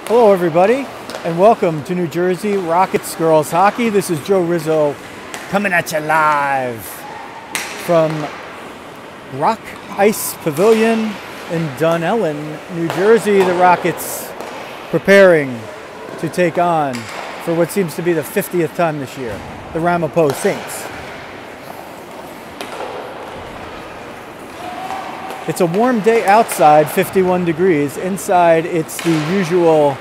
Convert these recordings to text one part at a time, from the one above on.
Hello everybody, and welcome to New Jersey Rockets girls hockey. This is Joe Rizzo coming at you live from Rock Ice Pavilion in Dunellen, New Jersey. The Rockets preparing to take on, for what seems to be the 50th time this year, the Ramapo Saints. It's a warm day outside, 51 degrees. Inside, it's the usual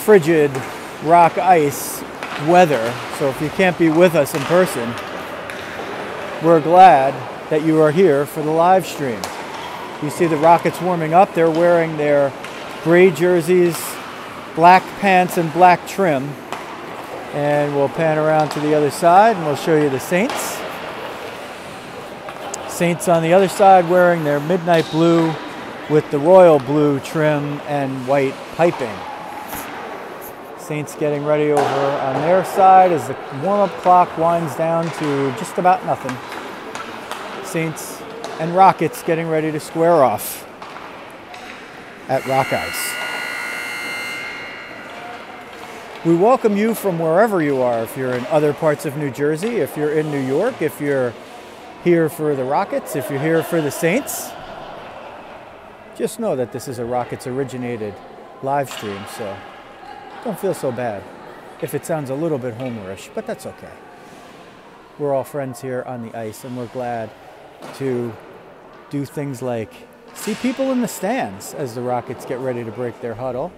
frigid rock ice weather. So if you can't be with us in person, we're glad that you are here for the live stream. You see the Rockets warming up. They're wearing their gray jerseys, black pants, and black trim. And we'll pan around to the other side and we'll show you the Saints. Saints on the other side wearing their midnight blue with the royal blue trim and white piping. Saints getting ready over on their side as the warm-up clock winds down to just about nothing. Saints and Rockets getting ready to square off at Rock Ice. We welcome you from wherever you are. If you're in other parts of New Jersey, if you're in New York, if you're here for the Rockets, if you're here for the Saints, just know that this is a Rockets originated live stream, so don't feel so bad if it sounds a little bit homerish, but that's okay. We're all friends here on the ice, and we're glad to do things like see people in the stands as the Rockets get ready to break their huddle.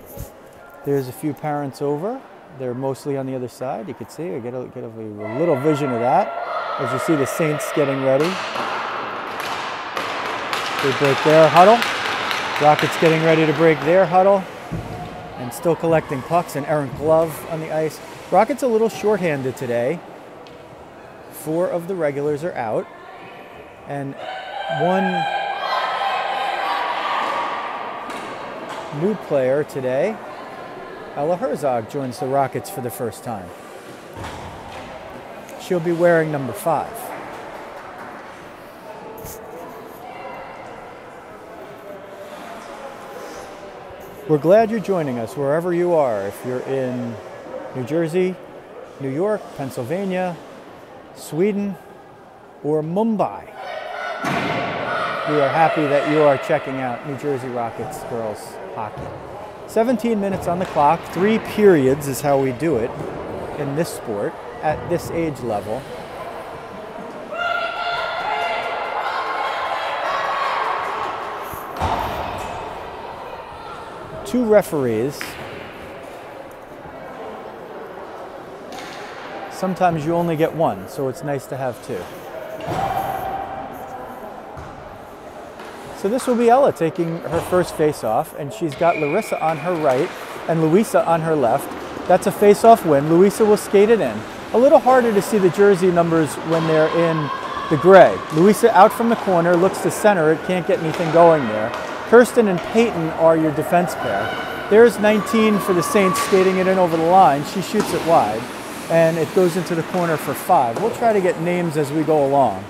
There's a few parents over. They're mostly on the other side. You can see, I get a little vision of that. As you see the Saints getting ready. They break their huddle. Rockets getting ready to break their huddle. And still collecting pucks, and errant glove on the ice. Rockets a little shorthanded today. 4 of the regulars are out. And one new player today, Ella Herzog, joins the Rockets for the first time. She'll be wearing number 5. We're glad you're joining us wherever you are. If you're in New Jersey, New York, Pennsylvania, Sweden, or Mumbai, we are happy that you are checking out New Jersey Rockets girls hockey. 17 minutes on the clock, 3 periods is how we do it in this sport at this age level. Two referees. Sometimes you only get one, so it's nice to have 2. So this will be Ella taking her first face-off, and she's got Larissa on her right and Louisa on her left. That's a face-off win. Louisa will skate it in. A little harder to see the jersey numbers when they're in the gray. Louisa out from the corner, looks to center it, can't get anything going there. Kirsten and Peyton are your defense pair. There's 19 for the Saints skating it in over the line. She shoots it wide, and it goes into the corner for 5. We'll try to get names as we go along.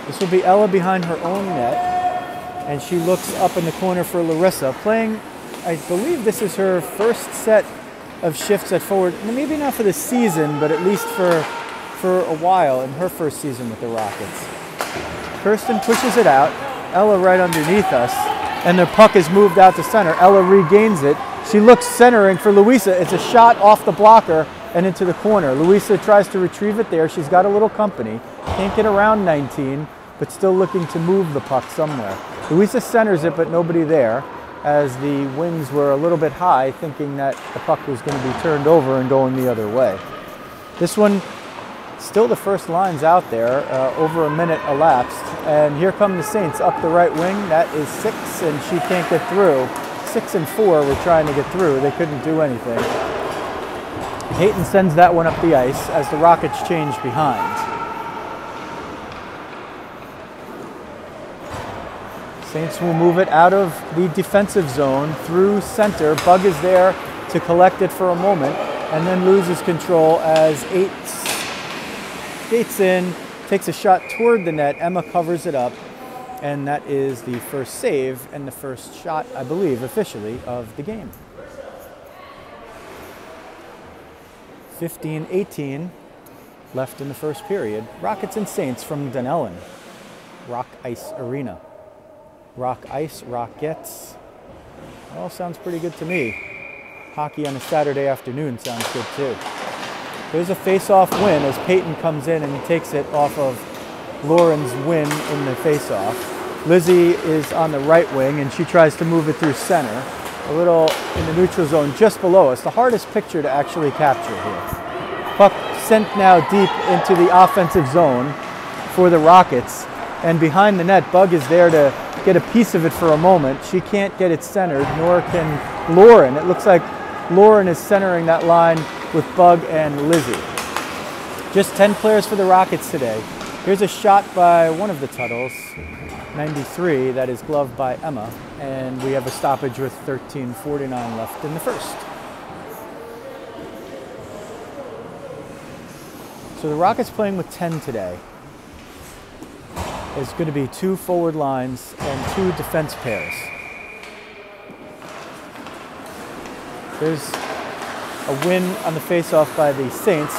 This will be Ella behind her own net, and she looks up in the corner for Larissa, playing, I believe this is her first set of shifts at forward, maybe not for the season, but at least for a while in her first season with the Rockets. Kirsten pushes it out, Ella right underneath us, and the puck is moved out to center. Ella regains it. She looks centering for Louisa. It's a shot off the blocker and into the corner. Louisa tries to retrieve it there. She's got a little company. Can't get around 19, but still looking to move the puck somewhere. Louisa centers it, but nobody there, as the winds were a little bit high, thinking that the puck was going to be turned over and going the other way. This one, still the first line's out there, over a minute elapsed, and here come the Saints up the right wing. That is 6, and she can't get through. 6 and 4 were trying to get through. They couldn't do anything. Hayton sends that one up the ice as the Rockets change behind. Saints will move it out of the defensive zone through center. Bug is there to collect it for a moment and then loses control as 8 skates in, takes a shot toward the net. Emma covers it up. And that is the first save and the first shot, I believe, officially, of the game. 15-18 left in the first period. Rockets and Saints from Dunellen. Rock Ice Arena. Rock Ice, Rockets. All sounds pretty good to me. Hockey on a Saturday afternoon sounds good too. There's a face-off win as Peyton comes in and takes it off of Lauren's win in the face-off. Lizzie is on the right wing and she tries to move it through center. A little in the neutral zone just below us. The hardest picture to actually capture here. Puck sent now deep into the offensive zone for the Rockets. And behind the net, Bug is there to get a piece of it for a moment. She can't get it centered, nor can Lauren. It looks like Lauren is centering that line with Bug and Lizzie. Just 10 players for the Rockets today. Here's a shot by one of the Tuttles, 93, that is gloved by Emma. And we have a stoppage with 13:49 left in the first. So the Rockets playing with 10 today. There's going to be 2 forward lines and 2 defense pairs. There's a win on the faceoff by the Saints.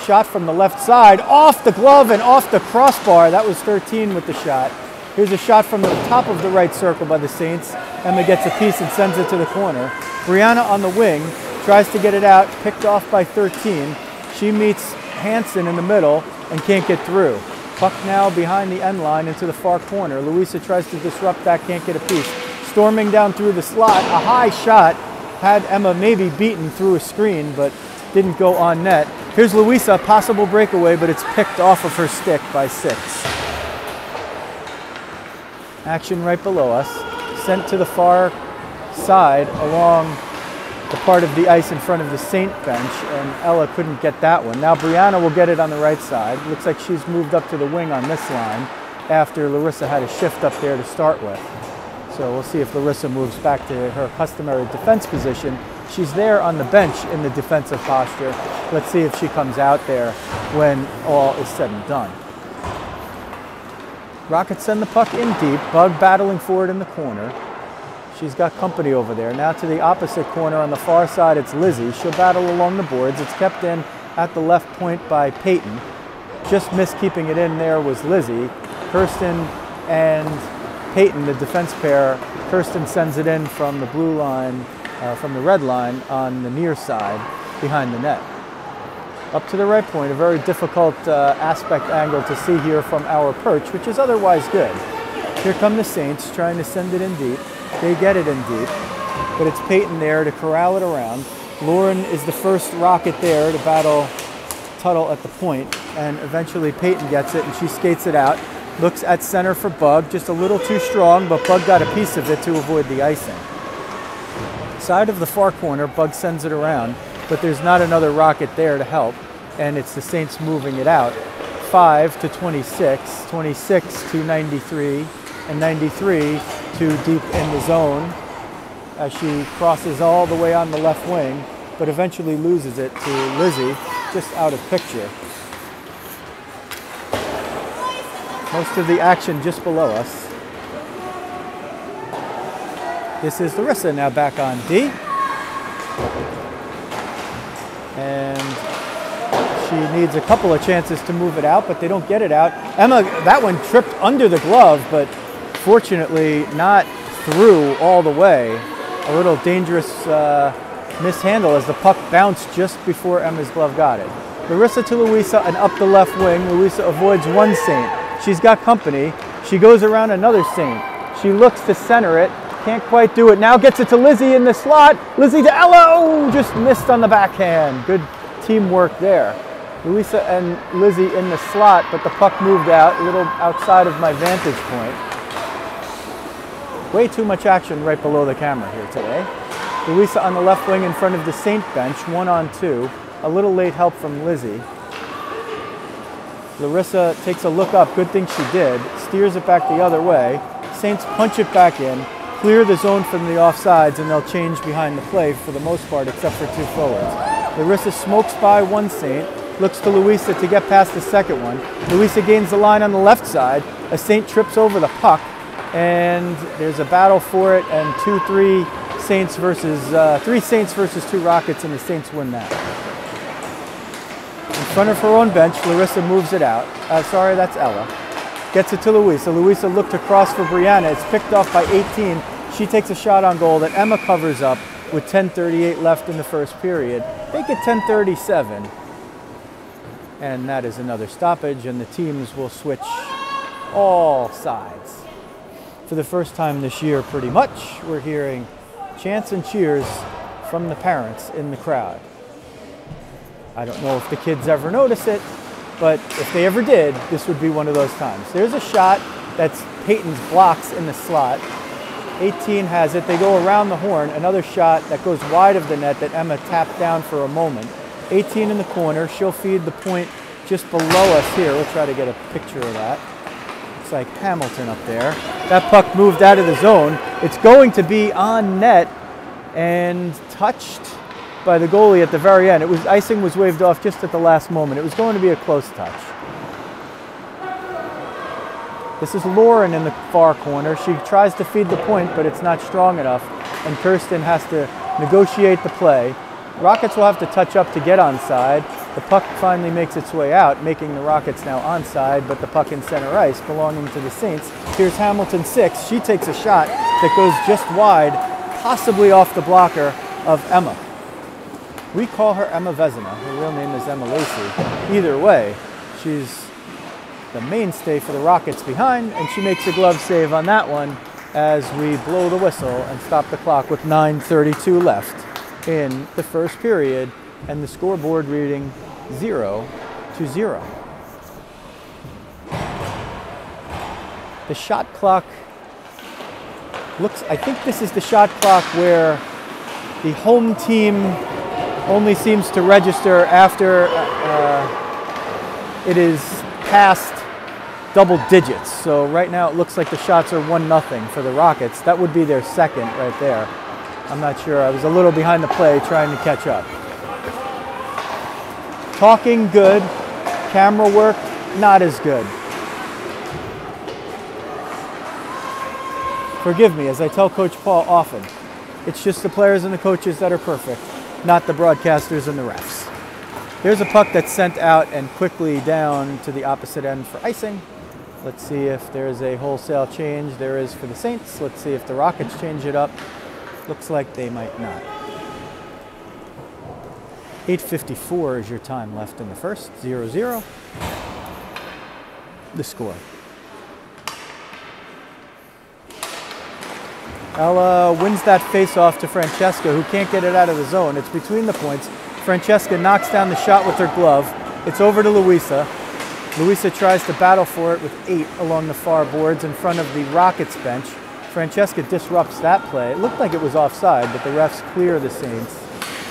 Shot from the left side, off the glove and off the crossbar. That was 13 with the shot. Here's a shot from the top of the right circle by the Saints. Emma gets a piece and sends it to the corner. Brianna on the wing tries to get it out, picked off by 13. She meets Hansen in the middle and can't get through. Puck now behind the end line into the far corner. Louisa tries to disrupt that, can't get a piece. Storming down through the slot, a high shot. Had Emma maybe beaten through a screen, but didn't go on net. Here's Louisa, possible breakaway, but it's picked off of her stick by 6. Action right below us. Sent to the far side along the part of the ice in front of the Saint bench, and Ella couldn't get that one. Now Brianna will get it on the right side. Looks like she's moved up to the wing on this line after Larissa had a shift up there to start with. So we'll see if Larissa moves back to her customary defense position. She's there on the bench in the defensive posture. Let's see if she comes out there when all is said and done. Rockets send the puck in deep. Bug battling for it in the corner. She's got company over there. Now to the opposite corner on the far side, it's Lizzie. She'll battle along the boards. It's kept in at the left point by Peyton. Just missed keeping it in there was Lizzie. Kirsten and Peyton, the defense pair. Kirsten sends it in from the blue line, from the red line on the near side behind the net. Up to the right point, a very difficult aspect angle to see here from our perch, which is otherwise good. Here come the Saints trying to send it in deep. They get it in deep, but it's Peyton there to corral it around. Lauren is the first Rocket there to battle Tuttle at the point, and eventually Peyton gets it and she skates it out. Looks at center for Bug, just a little too strong, but Bug got a piece of it to avoid the icing. Side of the far corner, Bug sends it around, but there's not another Rocket there to help, and it's the Saints moving it out. 5 to 26, 26 to 93, and 93 to deep in the zone as she crosses all the way on the left wing, but eventually loses it to Lizzie, just out of picture. Most of the action just below us. This is Larissa now back on D. And she needs a couple of chances to move it out, but they don't get it out. Emma, that one tripped under the glove, but fortunately not through all the way. A little dangerous mishandle as the puck bounced just before Emma's glove got it. Larissa to Louisa and up the left wing. Louisa avoids one Saint. She's got company. She goes around another Saint. She looks to center it. Can't quite do it. Now gets it to Lizzie in the slot. Lizzie to Ella. Oh, just missed on the backhand. Good teamwork there. Louisa and Lizzie in the slot, but the puck moved out, a little outside of my vantage point. Way too much action right below the camera here today. Louisa on the left wing in front of the Saint bench, 1-on-2. A little late help from Lizzie. Larissa takes a look up, good thing she did, steers it back the other way. Saints punch it back in, clear the zone from the offsides, and they'll change behind the play for the most part, except for 2 forwards. Larissa smokes by one Saint, looks to Louisa to get past the second one. Louisa gains the line on the left side. A Saint trips over the puck, and there's a battle for it, and 3 Saints versus 2 Rockets, and the Saints win that. In front of her own bench, Larissa moves it out. Sorry, that's Ella. Gets it to Louisa. Louisa looked across for Brianna. It's picked off by 18. She takes a shot on goal that Emma covers up with 10:38 left in the first period. Make it 10:37. And that is another stoppage, and the teams will switch all sides. For the first time this year, pretty much, we're hearing chants and cheers from the parents in the crowd. I don't know if the kids ever notice it, but if they ever did, this would be one of those times. There's a shot that's Peyton's blocks in the slot. 18 has it. They go around the horn. Another shot that goes wide of the net that Emma tapped down for a moment. 18 in the corner. She'll feed the point just below us here. We'll try to get a picture of that. Looks like Hamilton up there. That puck moved out of the zone. It's going to be on net and touched by the goalie at the very end. Icing was waved off just at the last moment. It was going to be a close touch. This is Lauren in the far corner. She tries to feed the point, but it's not strong enough, and Kirsten has to negotiate the play. Rockets will have to touch up to get onside. The puck finally makes its way out, making the Rockets now onside, but the puck in center ice belonging to the Saints. Here's Hamilton 6. She takes a shot that goes just wide, possibly off the blocker of Emma. We call her Emma Vezina. Her real name is Emma Lacey. Either way, she's the mainstay for the Rockets behind, and she makes a glove save on that one as we blow the whistle and stop the clock with 9:32 left in the first period, and the scoreboard reading 0-0. The shot clock looks, I think this is the shot clock where the home team only seems to register after it is past double digits. So right now it looks like the shots are 1-0 for the Rockets. That would be their second right there. I'm not sure. I was a little behind the play trying to catch up. Talking good. Camera work not as good. Forgive me, as I tell Coach Paul often, it's just the players and the coaches that are perfect, not the broadcasters and the refs. There's a puck that's sent out and quickly down to the opposite end for icing. Let's see if there's a wholesale change. There is for the Saints. Let's see if the Rockets change it up. Looks like they might not. 8:54 is your time left in the first. 0-0. The score. Ella wins that face-off to Francesca, who can't get it out of the zone. It's between the points. Francesca knocks down the shot with her glove. It's over to Louisa. Louisa tries to battle for it with 8 along the far boards in front of the Rockets bench. Francesca disrupts that play. It looked like it was offside, but the refs clear the Saints,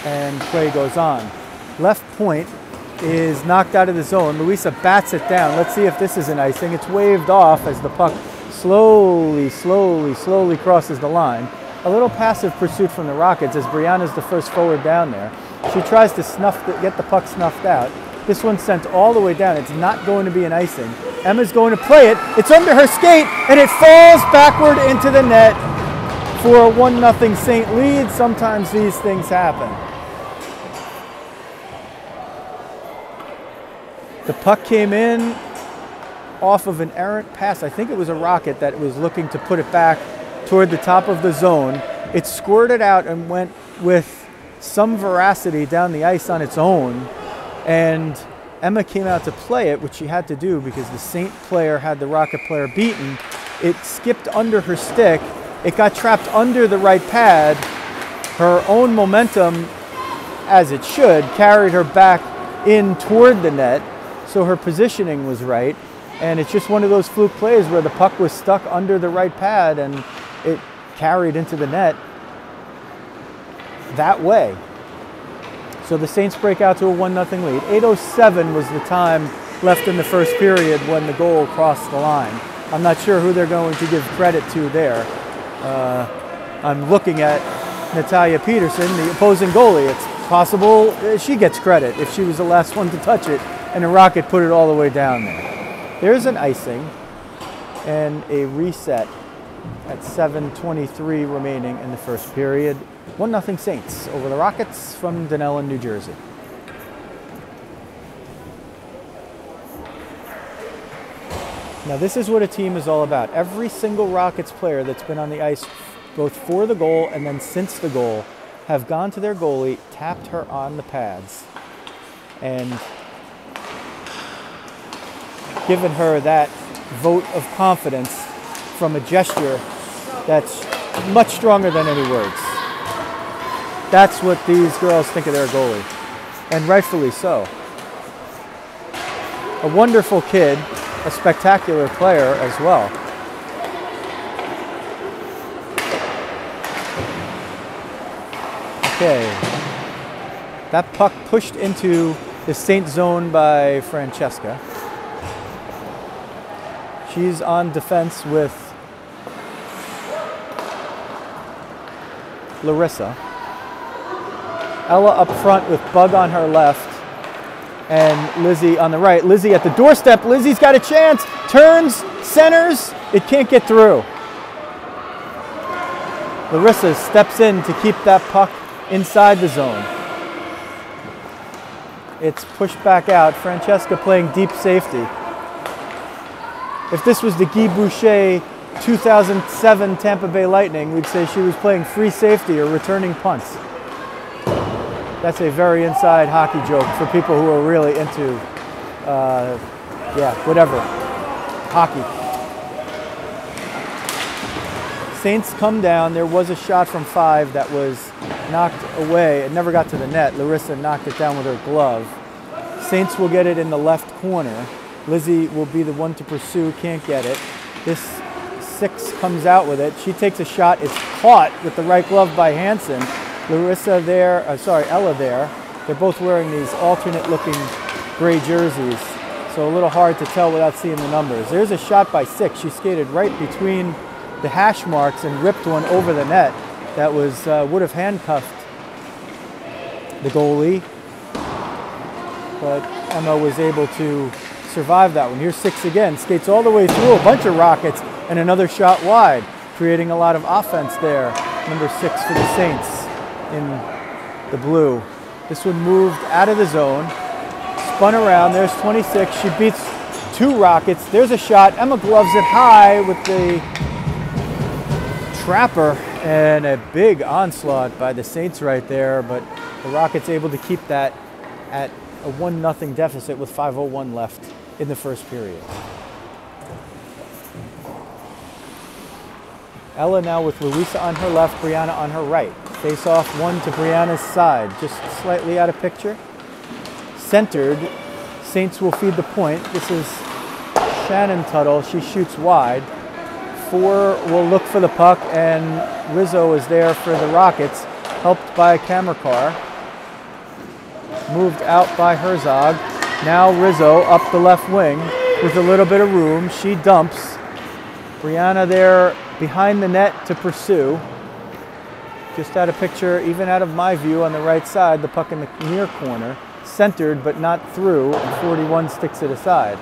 and play goes on. Left point is knocked out of the zone. Louisa bats it down. Let's see if this is an icing. It's waved off as the puck slowly crosses the line. A little passive pursuit from the Rockets as Brianna's the first forward down there. She tries to get the puck snuffed out. This one's sent all the way down. It's not going to be an icing. Emma's going to play it. It's under her skate, and it falls backward into the net for a 1-0 Saint lead. Sometimes these things happen. The puck came in off of an errant pass. I think it was a Rocket that was looking to put it back toward the top of the zone. It squirted out and went with some veracity down the ice on its own, and Emma came out to play it, which she had to do because the Saint player had the Rocket player beaten. It skipped under her stick. It got trapped under the right pad. Her own momentum, as it should, carried her back in toward the net, so her positioning was right. And it's just one of those fluke plays where the puck was stuck under the right pad and it carried into the net that way. So the Saints break out to a 1-0 lead. 8:07 was the time left in the first period when the goal crossed the line. I'm not sure who they're going to give credit to there. I'm looking at Natalia Peterson, the opposing goalie. It's possible she gets credit if she was the last one to touch it and the Rocket put it all the way down there. There's an icing and a reset at 7:23 remaining in the first period. 1-0 Saints over the Rockets from Dunellen, New Jersey. Now this is what a team is all about. Every single Rockets player that's been on the ice, both for the goal and then since the goal, have gone to their goalie, tapped her on the pads, and given her that vote of confidence from a gesture that's much stronger than any words. That's what these girls think of their goalie, and rightfully so. A wonderful kid, a spectacular player as well. Okay, that puck pushed into the Saint zone by Francesca. She's on defense with Larissa. Ella up front with Bug on her left and Lizzie on the right. Lizzie at the doorstep. Lizzie's got a chance. Turns, centers. It can't get through. Larissa steps in to keep that puck inside the zone. It's pushed back out. Francesca playing deep safety. If this was the Guy Boucher 2007 Tampa Bay Lightning, we'd say she was playing free safety or returning punts. That's a very inside hockey joke for people who are really into, whatever, hockey. Saints come down. There was a shot from 5 that was knocked away. It never got to the net. Larissa knocked it down with her glove. Saints will get it in the left corner. Lizzie will be the one to pursue, can't get it. This 6 comes out with it. She takes a shot. It's caught with the right glove by Hansen. Ella there. They're both wearing these alternate looking gray jerseys, so a little hard to tell without seeing the numbers. There's a shot by 6. She skated right between the hash marks and ripped one over the net that was would have handcuffed the goalie, but Emma was able to survive that one. Here's 6 again, skates all the way through a bunch of Rockets and another shot wide, creating a lot of offense there. Number 6 for the Saints in the blue. This one moved out of the zone, spun around. There's 26. She beats 2 Rockets. There's a shot. Emma gloves it high with the trapper, and a big onslaught by the Saints right there, but the Rockets able to keep that at a 1-0 deficit with 5:01 left in the first period. Ella now with Louisa on her left, Brianna on her right. Face off one to Brianna's side, just slightly out of picture. Centered, Saints will feed the point. This is Shannon Tuttle, she shoots wide. 4 will look for the puck, and Rizzo is there for the Rockets, helped by a camera car. Moved out by Herzog. Now Rizzo up the left wing with a little bit of room. She dumps. Brianna there behind the net to pursue. Just out of picture, even out of my view on the right side, the puck in the near corner. Centered but not through, and 41 sticks it aside.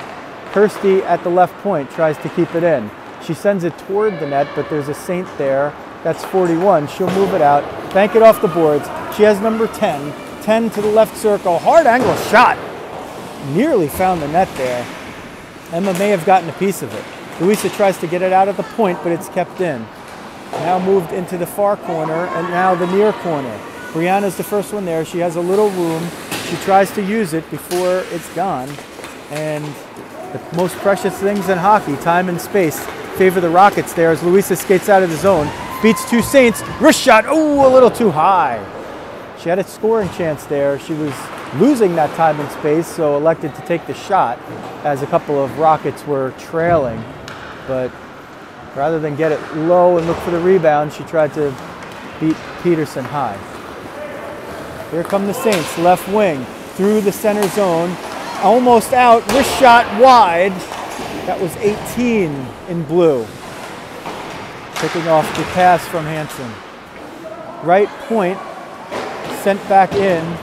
Kirsty at the left point tries to keep it in. She sends it toward the net, but there's a Saint there. That's 41. She'll move it out, bank it off the boards. She has number 10. 10 to the left circle. Hard angle shot. Nearly found the net there. Emma may have gotten a piece of it. Louisa tries to get it out at the point, but it's kept in. Now moved into the far corner, and now the near corner. Brianna's the first one there. She has a little room. She tries to use it before it's gone. And the most precious things in hockey, time and space, favor the Rockets there as Louisa skates out of the zone. Beats 2 Saints. Wrist shot. Oh, a little too high. She had a scoring chance there. She was losing that time and space, so elected to take the shot as a couple of Rockets were trailing. But rather than get it low and look for the rebound, she tried to beat Peterson high. Here come the Saints, left wing, through the center zone, almost out, wrist shot wide. That was 18 in blue. Picking off the pass from Hansen. Right point, sent back in.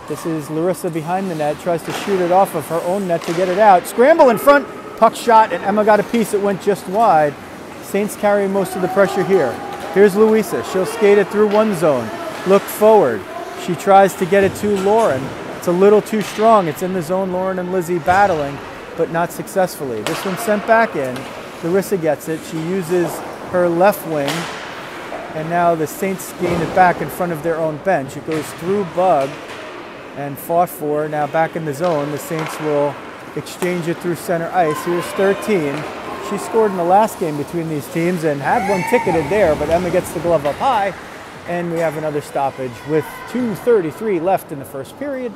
This is Larissa behind the net, tries to shoot it off of her own net to get it out. Scramble in front, puck shot, and Emma got a piece that went just wide. Saints carry most of the pressure here. Here's Louisa. She'll skate it through one zone. Look forward. She tries to get it to Lauren. It's a little too strong. It's in the zone. Lauren and Lizzie battling, but not successfully. This one's sent back in. Larissa gets it. She uses her left wing. And now the Saints gain it back in front of their own bench. It goes through Bug and fought for. Now back in the zone. The Saints will exchange it through center ice. Here's 13. She scored in the last game between these teams and had one ticketed there, but Emma gets the glove up high. And we have another stoppage with 2:33 left in the first period.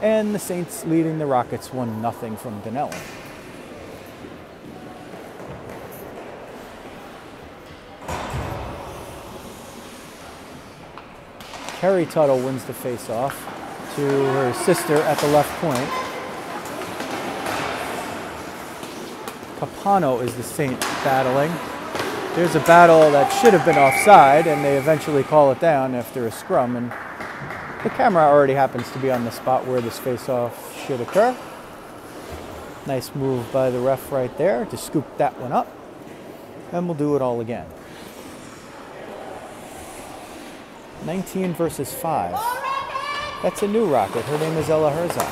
And the Saints leading the Rockets 1-0 from Dunellen. Kerry Tuttle wins the face-off to her sister at the left point. Capano is the Saint battling. There's a battle that should have been offside, and they eventually call it down after a scrum. And the camera already happens to be on the spot where this face-off should occur. Nice move by the ref right there to scoop that one up. And we'll do it all again. 19 versus 5. That's a new Rocket. Her name is Ella Herzog.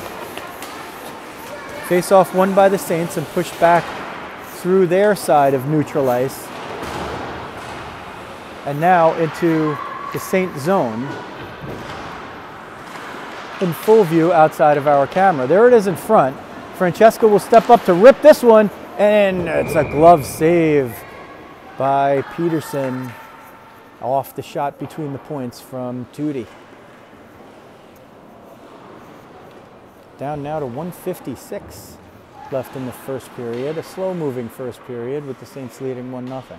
Face-off won by the Saints and pushed back through their side of neutral ice. And now into the Saint zone. In full view outside of our camera. There it is in front. Francesca will step up to rip this one, and it's a glove save by Peterson off the shot between the points from Tootie. Down now to 1:56 left in the first period. A slow-moving first period with the Saints leading 1-0.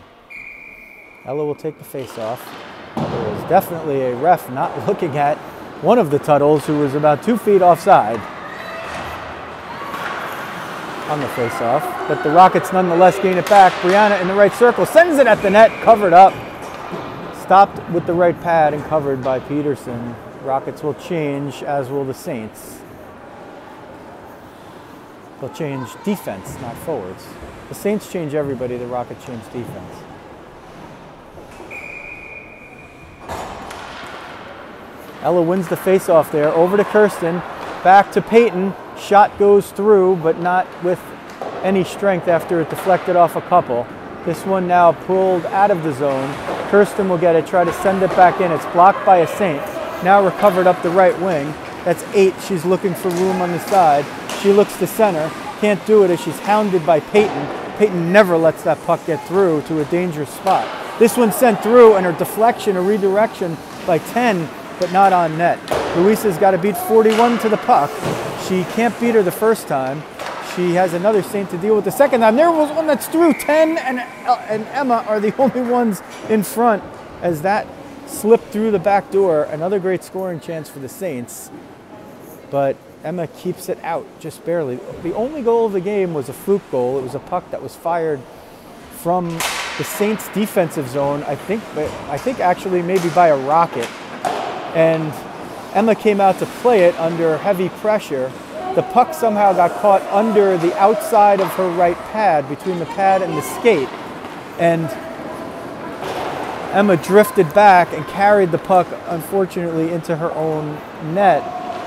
Ella will take the face-off. There is definitely a ref not looking at one of the Tuttles who was about 2 feet offside on the face-off. But the Rockets nonetheless gain it back. Brianna in the right circle sends it at the net, covered up. Stopped with the right pad and covered by Peterson. Rockets will change, as will the Saints. They'll change defense, not forwards. The Saints change everybody, the Rockets change defense. Ella wins the face-off there, over to Kirsten, back to Peyton. Shot goes through, but not with any strength after it deflected off a couple. This one now pulled out of the zone. Kirsten will get it, try to send it back in. It's blocked by a Saint. Now recovered up the right wing. That's 8. She's looking for room on the side. She looks to center. Can't do it as she's hounded by Peyton. Peyton never lets that puck get through to a dangerous spot. This one sent through, and her deflection, a redirection by 10, but not on net. Luisa's got to beat 41 to the puck. She can't beat her the first time. She has another Saint to deal with the second time. There was one that's through. 10 and Emma are the only ones in front as that slipped through the back door. Another great scoring chance for the Saints, but Emma keeps it out just barely. The only goal of the game was a fluke goal. It was a puck that was fired from the Saints defensive zone, I think actually maybe by a Rocket. And Emma came out to play it under heavy pressure. The puck somehow got caught under the outside of her right pad, between the pad and the skate. And Emma drifted back and carried the puck, unfortunately, into her own net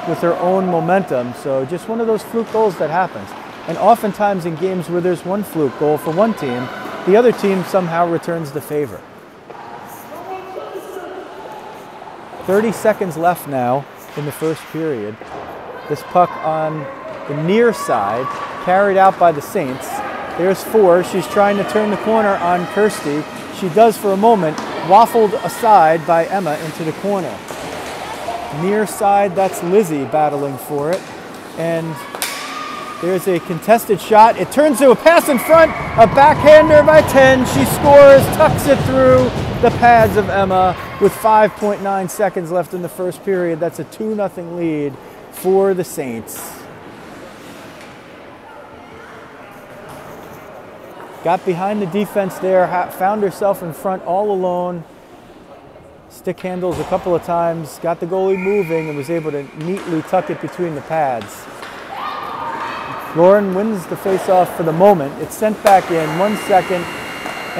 with her own momentum. So just one of those fluke goals that happens. And oftentimes in games where there's one fluke goal for one team, the other team somehow returns the favor. 30 seconds left now in the first period. This puck on the near side, carried out by the Saints. There's 4. She's trying to turn the corner on Kirsty. She does for a moment, waffled aside by Emma into the corner. Near side, that's Lizzie battling for it. And there's a contested shot. It turns to a pass in front, a backhander by 10. She scores, tucks it through the pads of Emma with 5.9 seconds left in the first period. That's a 2-0 lead for the Saints. Got behind the defense there, found herself in front all alone. Stick handles a couple of times, got the goalie moving and was able to neatly tuck it between the pads. Lauren wins the face-off for the moment. It's sent back in 1 second,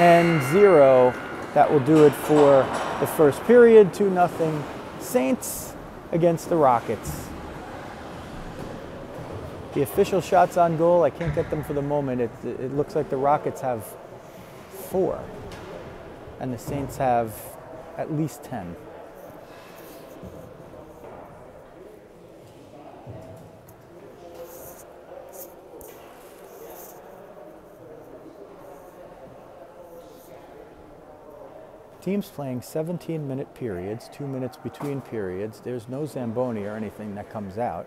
and 0. That will do it for the first period. 2-0 Saints against the Rockets. The official shots on goal, I can't get them for the moment. It looks like the Rockets have 4 and the Saints have at least 10. Teams playing 17-minute periods, 2 minutes between periods. There's no Zamboni or anything that comes out.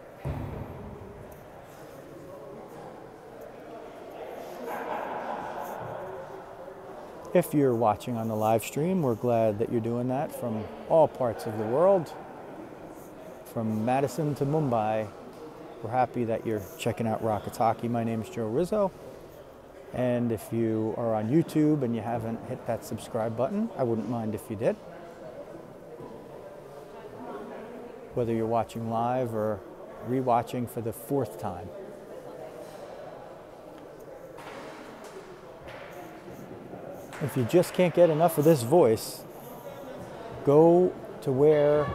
If you're watching on the live stream, we're glad that you're doing that from all parts of the world. From Madison to Mumbai, we're happy that you're checking out Rockets Hockey. My name is Joe Rizzo. And if you are on YouTube and you haven't hit that subscribe button, I wouldn't mind if you did. Whether you're watching live or rewatching for the 4th time. If you just can't get enough of this voice, go to where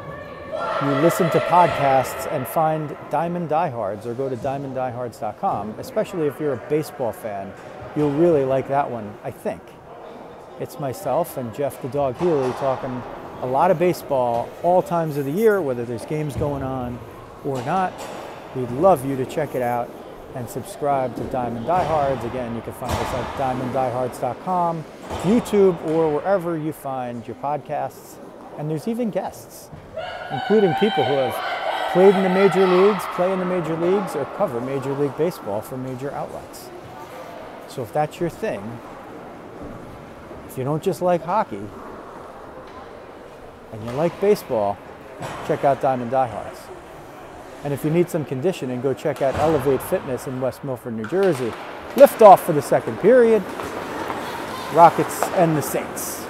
you listen to podcasts and find Diamond Diehards, or go to diamonddiehards.com, especially if you're a baseball fan. You'll really like that one, I think. It's myself and Jeff the Dog Healy talking a lot of baseball all times of the year, whether there's games going on or not. We'd love you to check it out and subscribe to Diamond Diehards. Again, you can find us at diamonddiehards.com, YouTube, or wherever you find your podcasts. And there's even guests, including people who have played in the major leagues, play in the major leagues, or cover Major League Baseball for major outlets. So if that's your thing, if you don't just like hockey and you like baseball, check out Diamond Diehards. And if you need some conditioning, go check out Elevate Fitness in West Milford, New Jersey. Lift off for the second period. Rockets and the Saints.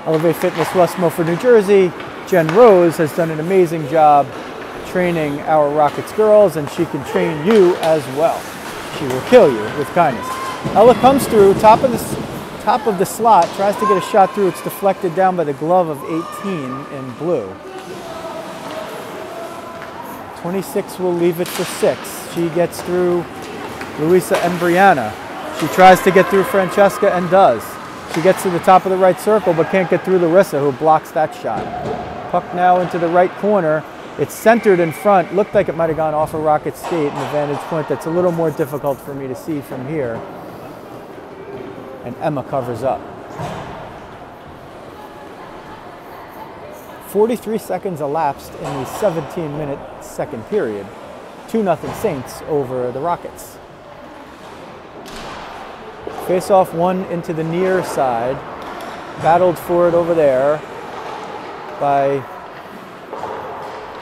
Elevate Fitness, West Milford, New Jersey. Jen Rose has done an amazing job training our Rockets girls, and she can train you as well. She will kill you with kindness. Ella comes through, top of the slot, tries to get a shot through. It's deflected down by the glove of 18 in blue. 26 will leave it for 6. She gets through Luisa and Brianna. She tries to get through Francesca and does. She gets to the top of the right circle but can't get through Larissa, who blocks that shot. Puck now into the right corner. It's centered in front. Looked like it might have gone off a Rocket skate, and the vantage point that's a little more difficult for me to see from here. And Emma covers up. 43 seconds elapsed in the 17-minute second period. 2-0 Saints over the Rockets. Face-off one into the near side. Battled for it over there by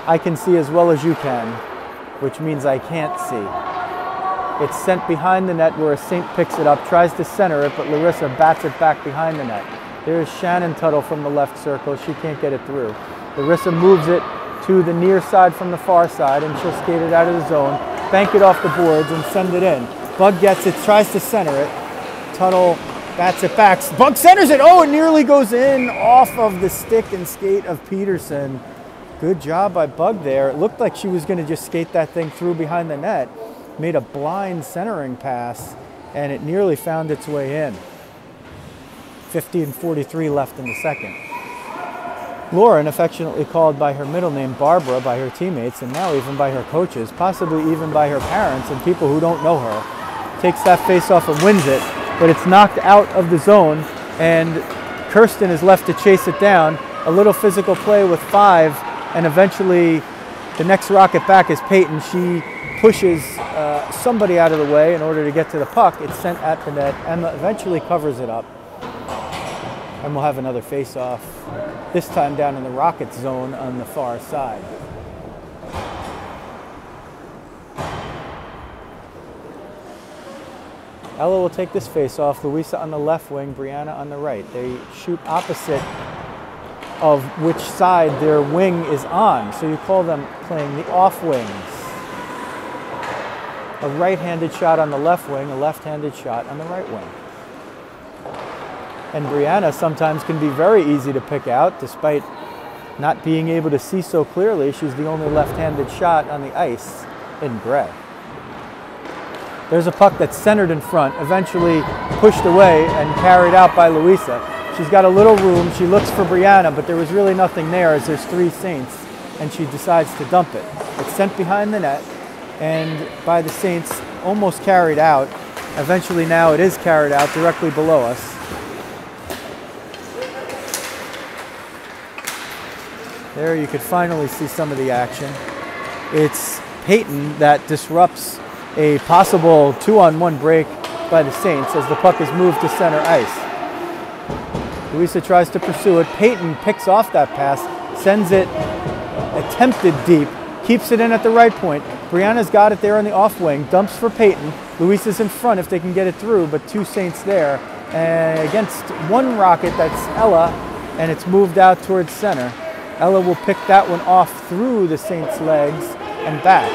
I can see as well as you can, which means I can't see. It's sent behind the net where Saint picks it up, tries to center it, but Larissa bats it back behind the net. There's Shannon Tuttle from the left circle. She can't get it through. Larissa moves it to the near side from the far side, and she'll skate it out of the zone, bank it off the boards, and send it in. Bug gets it, tries to center it. Tuttle bats it back. Bug centers it. Oh, it nearly goes in off of the stick and skate of Peterson. Good job by Bug there. It looked like she was going to just skate that thing through behind the net. Made a blind centering pass, and it nearly found its way in. 50:43 left in the second. Lauren, affectionately called by her middle name Barbara by her teammates, and now even by her coaches, possibly even by her parents and people who don't know her, takes that face-off and wins it, but it's knocked out of the zone, and Kirsten is left to chase it down. A little physical play with 5, and eventually the next Rocket back is Peyton. She pushes somebody out of the way in order to get to the puck. It's sent at the net. Emma eventually covers it up. And we'll have another face-off, this time down in the Rocket zone on the far side. Ella will take this face-off. Luisa on the left wing, Brianna on the right. They shoot opposite of which side their wing is on. So you call them playing the off wings. A right-handed shot on the left wing, a left-handed shot on the right wing. And Brianna sometimes can be very easy to pick out despite not being able to see so clearly. She's the only left-handed shot on the ice in gray. There's a puck that's centered in front, eventually pushed away and carried out by Louisa. She's got a little room. She looks for Brianna, but there was really nothing there as there's 3 Saints, and she decides to dump it. It's sent behind the net, and by the Saints, almost carried out. Eventually now it is carried out directly below us. There you could finally see some of the action. It's Peyton that disrupts a possible 2-on-1 break by the Saints as the puck is moved to center ice. Louisa tries to pursue it. Peyton picks off that pass, sends it attempted deep, keeps it in at the right point. Brianna's got it there on the off wing, dumps for Peyton. Louisa's in front if they can get it through, but 2 Saints there. And against 1 Rocket, that's Ella, and it's moved out towards center. Ella will pick that one off through the Saints' legs and back.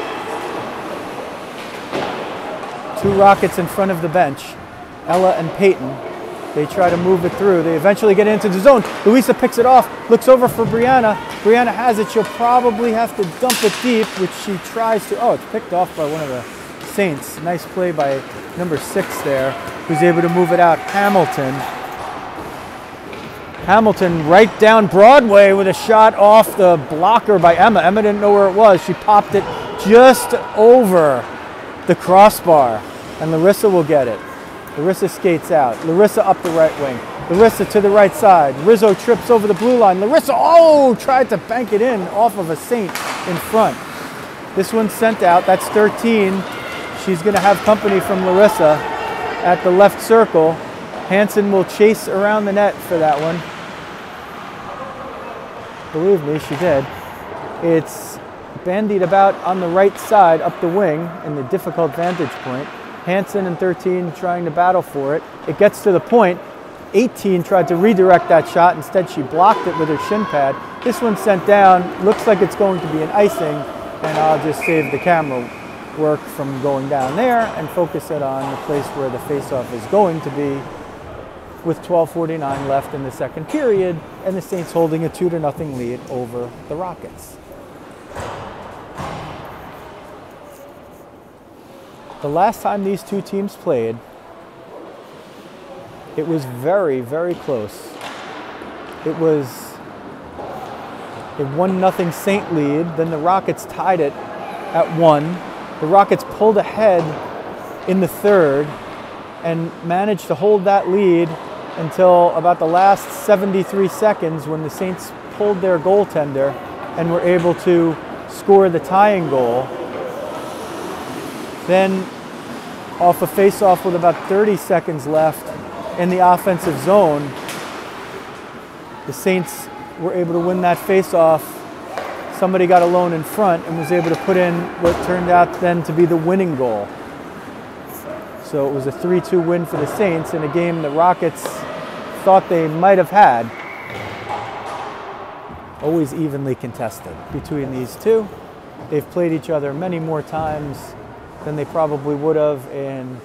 2 Rockets in front of the bench. Ella and Peyton. They try to move it through. They eventually get into the zone. Louisa picks it off, looks over for Brianna. Brianna has it. She'll probably have to dump it deep, which she tries to. Oh, it's picked off by one of the Saints. Nice play by number 6 there, who's able to move it out. Hamilton right down Broadway with a shot off the blocker by Emma. Emma didn't know where it was. She popped it just over the crossbar, and Larissa will get it. Larissa skates out. Larissa up the right wing. Larissa to the right side. Rizzo trips over the blue line. Larissa, tried to bank it in off of a Saint in front. This one's sent out. That's 13. She's going to have company from Larissa at the left circle. Hansen will chase around the net for that one. Believe me, she did. It's bandied about on the right side up the wing in the difficult vantage point. Hansen and 13 trying to battle for it. It gets to the point. 18 tried to redirect that shot. Instead, she blocked it with her shin pad. This one's sent down. Looks like it's going to be an icing, and I'll just save the camera work from going down there and focus it on the place where the faceoff is going to be with 12:49 left in the second period, and the Saints holding a 2-0 lead over the Rockets. The last time these 2 teams played, it was very, very close. It was a 1-0 Saint lead, then the Rockets tied it at 1. The Rockets pulled ahead in the third and managed to hold that lead until about the last 73 seconds when the Saints pulled their goaltender and were able to score the tying goal. Then, off a face-off with about 30 seconds left in the offensive zone, the Saints were able to win that face-off. Somebody got alone in front and was able to put in what turned out then to be the winning goal. So it was a 3-2 win for the Saints in a game the Rockets thought they might have had. Always evenly contested between these two. They've played each other many more times than they probably would have in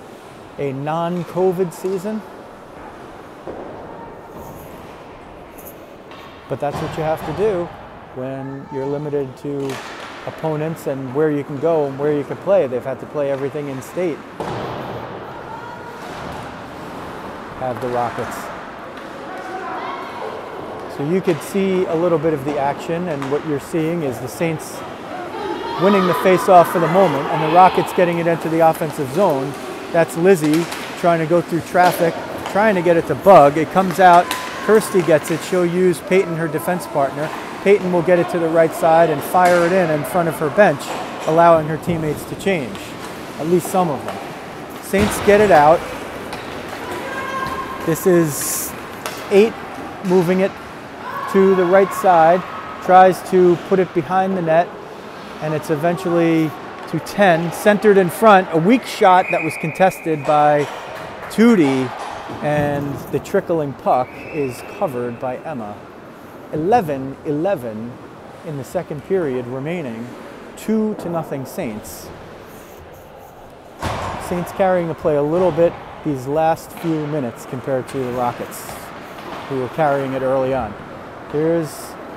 a non-COVID season. But that's what you have to do when you're limited to opponents and where you can go and where you can play. They've had to play everything in state. Have the Rockets. So you could see a little bit of the action, and what you're seeing is the Saints winning the face-off for the moment, and the Rockets getting it into the offensive zone. That's Lizzie trying to go through traffic, trying to get it to Bug. It comes out. Kirsty gets it. She'll use Peyton, her defense partner. Peyton will get it to the right side and fire it in front of her bench, allowing her teammates to change, at least some of them. Saints get it out. This is 8 moving it to the right side, tries to put it behind the net, and it's eventually to 10, centered in front. A weak shot that was contested by Tootie, and the trickling puck is covered by Emma. 11-11 in the second period remaining, 2-0 Saints. Saints carrying the play a little bit these last few minutes compared to the Rockets. who were carrying it early on. Here's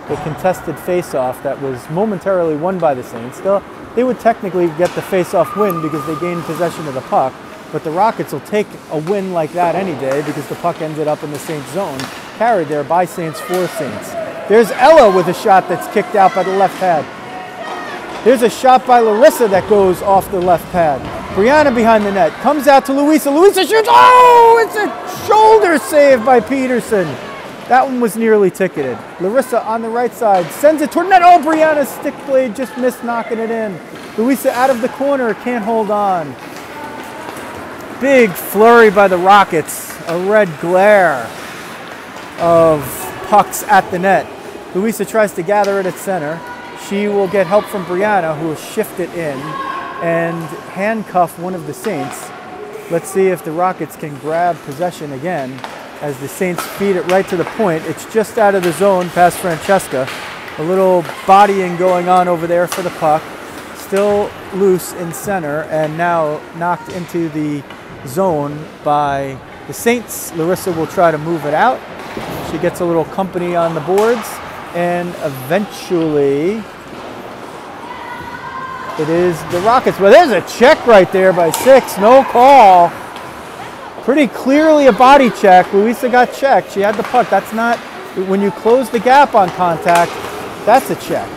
the contested face-off that was momentarily won by the Saints. Still, they would technically get the face-off win because they gained possession of the puck, but the Rockets will take a win like that any day because the puck ended up in the Saints zone, carried there by Saints for Saints. There's Ella with a shot that's kicked out by the left pad. There's a shot by Larissa that goes off the left pad. Brianna behind the net, comes out to Louisa. Louisa shoots, oh, it's a shoulder save by Peterson. That one was nearly ticketed. Larissa on the right side, sends it toward net. Oh, Brianna's stick blade just missed knocking it in. Louisa out of the corner, can't hold on. Big flurry by the Rockets, a red glare of pucks at the net. Louisa tries to gather it at center. She will get help from Brianna, who will shift it in and handcuff one of the Saints. Let's see if the Rockets can grab possession again as the Saints feed it right to the point. It's just out of the zone past Francesca. A little bodying going on over there for the puck. Still loose in center and now knocked into the zone by the Saints. Larissa will try to move it out. She gets a little company on the boards and eventually it is the Rockets. Well, there's a check right there by 6. No call. Pretty clearly a body check. Louisa got checked. She had the puck. That's not, when you close the gap on contact, that's a check.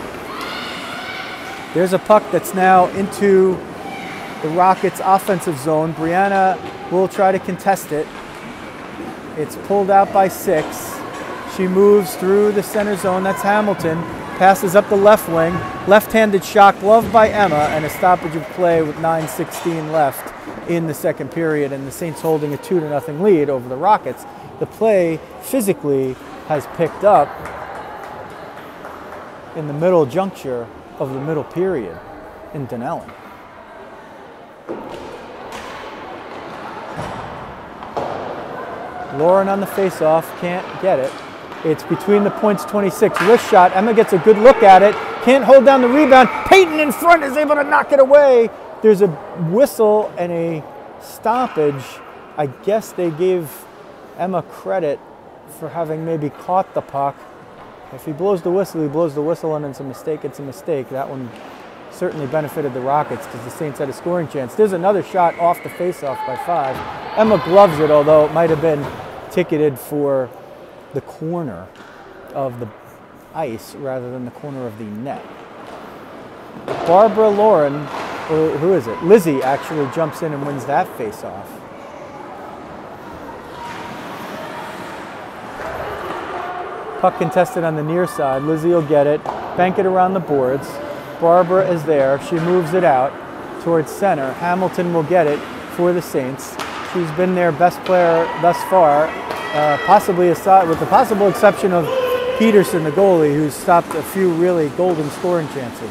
There's a puck that's now into the Rockets' offensive zone. Brianna will try to contest it. It's pulled out by 6. She moves through the center zone. That's Hamilton. Passes up the left wing. Left-handed shot glove by Emma and a stoppage of play with 9:16 left in the second period. And the Saints holding a 2-0 lead over the Rockets. The play physically has picked up in the middle juncture of the middle period in Dunellen. Lauren on the face-off, can't get it. It's between the points, 26. Wrist shot. Emma gets a good look at it. Can't hold down the rebound. Peyton in front is able to knock it away. There's a whistle and a stoppage. I guess they gave Emma credit for having maybe caught the puck. If he blows the whistle, he blows the whistle, and it's a mistake, it's a mistake. That one certainly benefited the Rockets because the Saints had a scoring chance. There's another shot off the face-off by 5. Emma gloves it, although it might have been ticketed for the corner of the ice rather than the corner of the net. Barbara Lauren, or who is it? Lizzie actually jumps in and wins that face-off. Puck contested on the near side. Lizzie will get it, bank it around the boards. Barbara is there. She moves it out towards center. Hamilton will get it for the Saints. She's been their best player thus far, possibly aside, with the possible exception of Peterson, the goalie, who's stopped a few really golden scoring chances.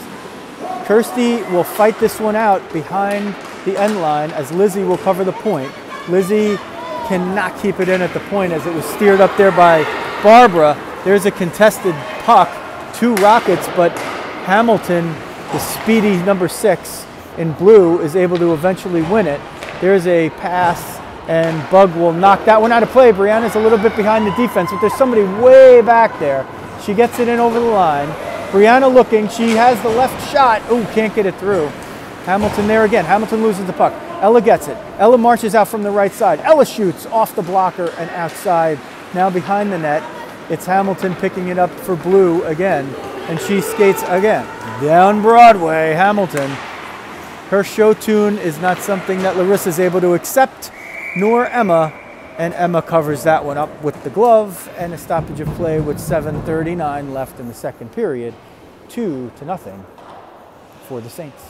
Kirsty will fight this one out behind the end line as Lizzie will cover the point. Lizzie cannot keep it in at the point as it was steered up there by Barbara. There's a contested puck, 2 Rockets, but Hamilton, the speedy number 6 in blue, is able to eventually win it. There's a pass, and Bug will knock that one out of play. Brianna's a little bit behind the defense, but there's somebody way back there. She gets it in over the line. Brianna looking, she has the left shot. Ooh, can't get it through. Hamilton there again. Hamilton loses the puck. Ella gets it. Ella marches out from the right side. Ella shoots off the blocker and outside. Now behind the net, it's Hamilton picking it up for blue again, and she skates again. Down Broadway, Hamilton. Her show tune is not something that Larissa is able to accept, nor Emma, and Emma covers that one up with the glove and a stoppage of play with 7:39 left in the second period. 2-0 for the Saints.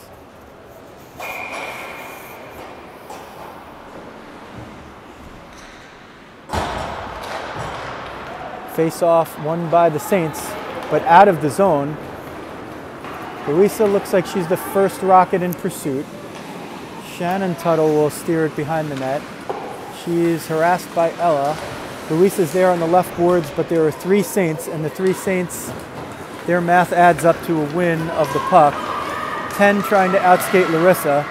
Face-off won by the Saints, but out of the zone. Louisa looks like she's the first Rocket in pursuit. Shannon Tuttle will steer it behind the net. She's harassed by Ella. Louisa's there on the left boards, but there are 3 Saints, and the 3 Saints, their math adds up to a win of the puck. 10 trying to outskate Larissa.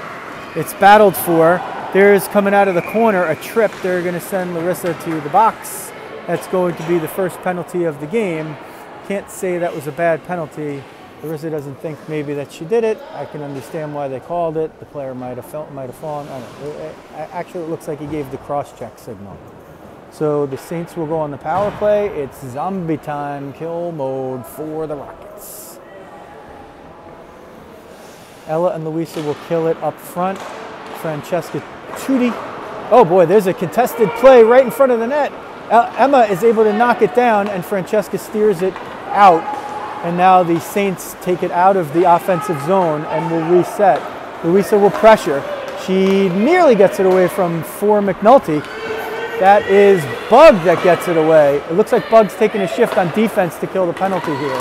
It's battled for. There's coming out of the corner a trip. They're going to send Larissa to the box, That's going to be the first penalty of the game. Can't say that was a bad penalty. Larissa doesn't think maybe that she did it. I can understand why they called it. The player might have fallen. I don't know. Actually, it looks like he gave the cross-check signal. So the Saints will go on the power play. It's zombie time, kill mode for the Rockets. Ella and Luisa will kill it up front. Francesca Tutti. Oh boy, there's a contested play right in front of the net. Emma is able to knock it down, and Francesca steers it out. And now the Saints take it out of the offensive zone and will reset. Luisa will pressure. She nearly gets it away from McNulty. That is Bug that gets it away. It looks like Bug's taking a shift on defense to kill the penalty here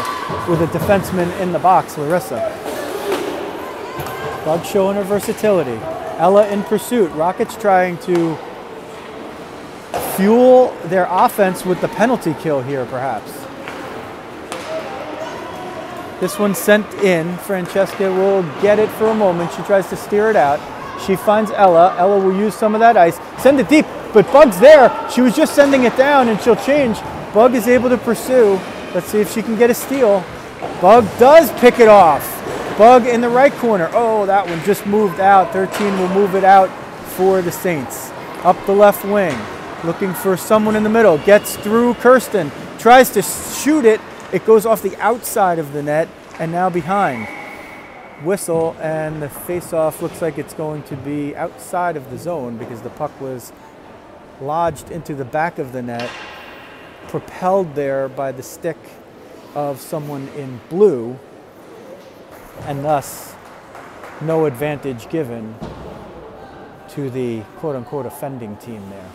with a defenseman in the box, Larissa. Bug showing her versatility. Ella in pursuit. Rockets trying to fuel their offense with the penalty kill here, perhaps. This one's sent in. Francesca will get it for a moment. She tries to steer it out. She finds Ella. Ella will use some of that ice. Send it deep, but Bug's there. She was just sending it down, and she'll change. Bug is able to pursue. Let's see if she can get a steal. Bug does pick it off. Bug in the right corner. Oh, that one just moved out. 13 will move it out for the Saints. Up the left wing. Looking for someone in the middle. Gets through Kirsten. Tries to shoot it. It goes off the outside of the net and now behind. Whistle, and the face-off looks like it's going to be outside of the zone because the puck was lodged into the back of the net, propelled there by the stick of someone in blue, and thus no advantage given to the quote-unquote offending team there.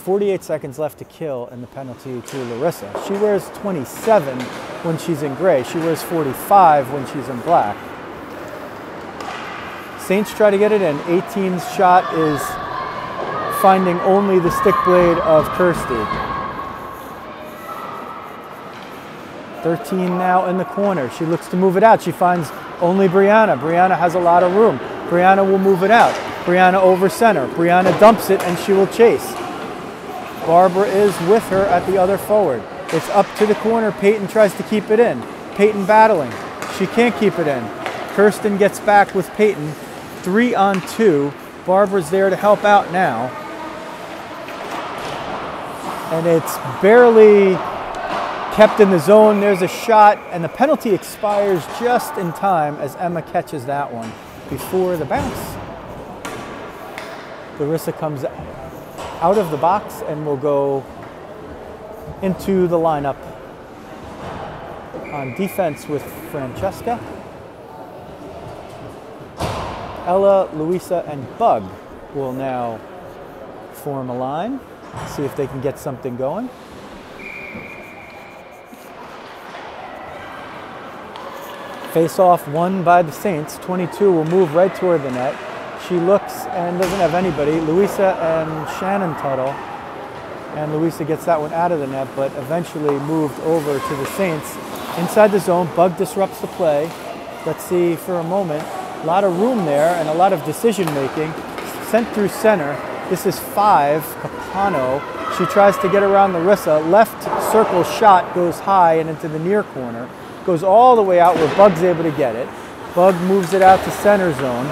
48 seconds left to kill, and the penalty to Larissa. She wears 27 when she's in gray. She wears 45 when she's in black. Saints try to get it in. 18's shot is finding only the stick blade of Kirsty. 13 now in the corner. She looks to move it out. She finds only Brianna. Brianna has a lot of room. Brianna will move it out. Brianna over center. Brianna dumps it, and she will chase. Barbara is with her at the other forward. It's up to the corner. Peyton tries to keep it in. Peyton battling. She can't keep it in. Kirsten gets back with Peyton. 3-on-2. Barbara's there to help out now. And it's barely kept in the zone. There's a shot, and the penalty expires just in time as Emma catches that one before the bounce. Larissa comes out of the box and will go into the lineup on defense with Francesca. Ella, Luisa, and Bug will now form a line. See if they can get something going. Face-off won by the Saints. 22 will move right toward the net. She looks and doesn't have anybody. Luisa and Shannon Tuttle. And Luisa gets that one out of the net, but eventually moved over to the Saints. Inside the zone, Bug disrupts the play. Let's see for a moment. A lot of room there and a lot of decision making. Sent through center. This is 5, Capano. She tries to get around Larissa. Left circle shot goes high and into the near corner. Goes all the way out where Bug's able to get it. Bug moves it out to center zone.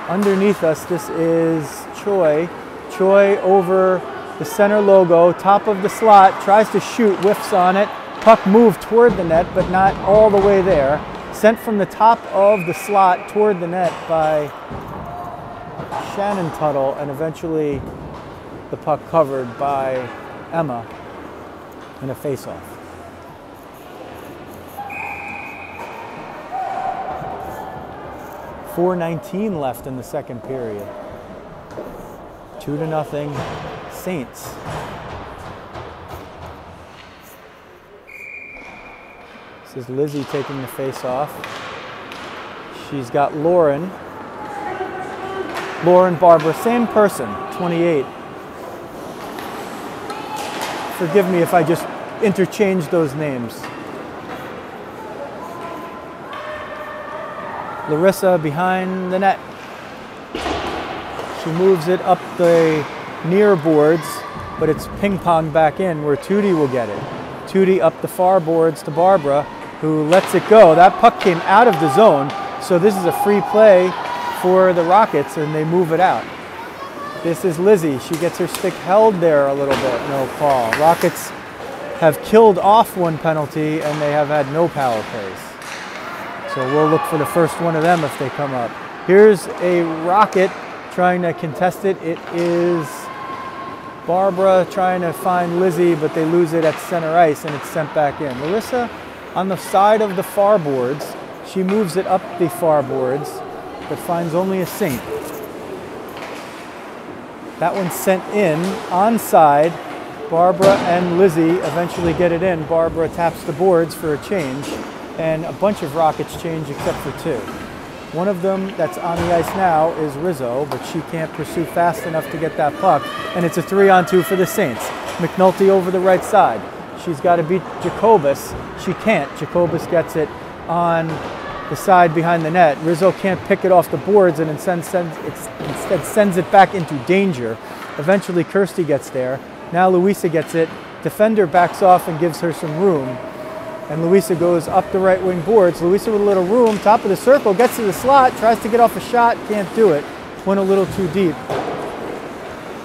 Underneath us, this is Choi. Choi over the center logo, top of the slot, tries to shoot, whiffs on it. Puck moved toward the net, but not all the way there. Sent from the top of the slot toward the net by Shannon Tuttle, and eventually the puck covered by Emma in a face-off. .4:19 left in the second period. 2-0 Saints. This is Lizzie taking the face off. She's got Lauren. Lauren Barbara, same person, 28. Forgive me if I just interchange those names. Larissa behind the net. She moves it up the near boards but it's ping-ponged back in where Tootie will get it. Tootie up the far boards to Barbara, who lets it go. That puck came out of the zone, so this is a free play for the Rockets, and they move it out. This is Lizzie. She gets her stick held there a little bit. No call. Rockets have killed off one penalty, and they have had no power plays. So we'll look for the first one of them if they come up. Here's a Rocket trying to contest it. It is Barbara trying to find Lizzie, but they lose it at center ice, and it's sent back in. Larissa on the side of the far boards. She moves it up the far boards, but finds only a sink. That one's sent in, onside. Barbara and Lizzie eventually get it in. Barbara taps the boards for a change, and a bunch of Rockets change except for two. One of them that's on the ice now is Rizzo, but she can't pursue fast enough to get that puck, and it's a 3-on-2 for the Saints. McNulty over the right side. She's got to beat Jacobus. She can't. Jacobus gets it on the side behind the net. Rizzo can't pick it off the boards and instead sends it back into danger. Eventually Kirsty gets there. Now Louisa gets it. Defender backs off and gives her some room. And Louisa goes up the right wing boards. Louisa with a little room, top of the circle, gets to the slot, tries to get off a shot, can't do it. Went a little too deep.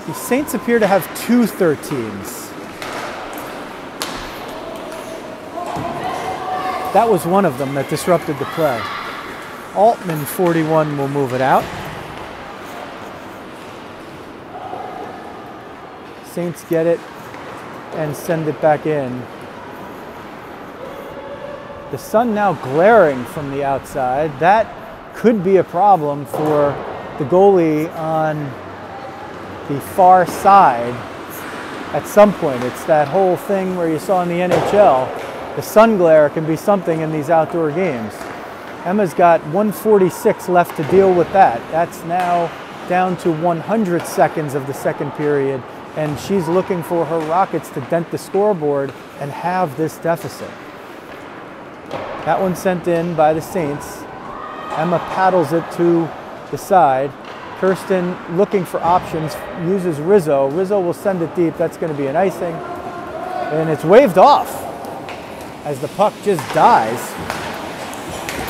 The Saints appear to have two 13s. That was one of them that disrupted the play. Altman, 41, will move it out. Saints get it and send it back in. The sun now glaring from the outside. That could be a problem for the goalie on the far side at some point. It's that whole thing where you saw in the NHL. The sun glare can be something in these outdoor games. Emma's got 1:46 left to deal with that. That's now down to 100 seconds of the second period, and she's looking for her Rockets to dent the scoreboard and have this deficit. That one sent in by the Saints. Emma paddles it to the side. Kirsten looking for options, uses Rizzo. Rizzo will send it deep. That's going to be an icing. And it's waved off as the puck just dies.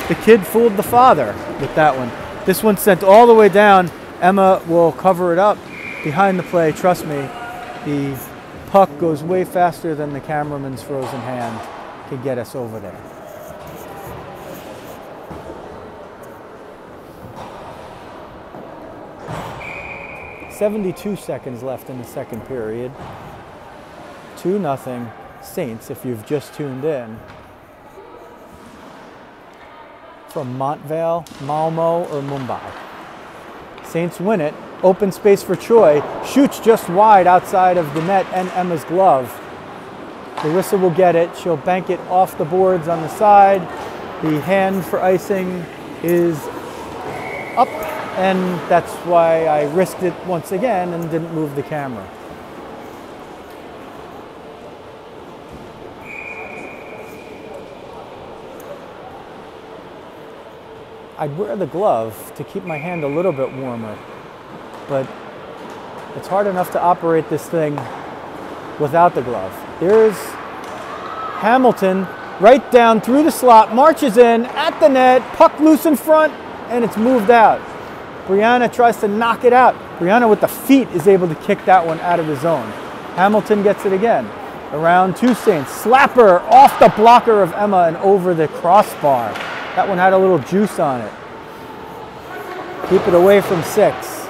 The kid fooled the father with that one. This one's sent all the way down. Emma will cover it up behind the play. Trust me, the puck goes way faster than the cameraman's frozen hand can get us over there. "72 seconds left in the second period. 2-0 Saints, if you've just tuned in. From Montvale, Malmo, or Mumbai. Saints win it. Open space for Troy. Shoots just wide outside of the net and Emma's glove. Larissa will get it. She'll bank it off the boards on the side. The hand for icing is up, and that's why I risked it once again and didn't move the camera. I'd wear the glove to keep my hand a little bit warmer, but it's hard enough to operate this thing without the glove. There's Hamilton right down through the slot, marches in at the net, puck loose in front, and it's moved out. Brianna tries to knock it out. Brianna with the feet is able to kick that one out of the zone. Hamilton gets it again. Around two Saints. Slapper off the blocker of Emma and over the crossbar. That one had a little juice on it. Keep it away from 6.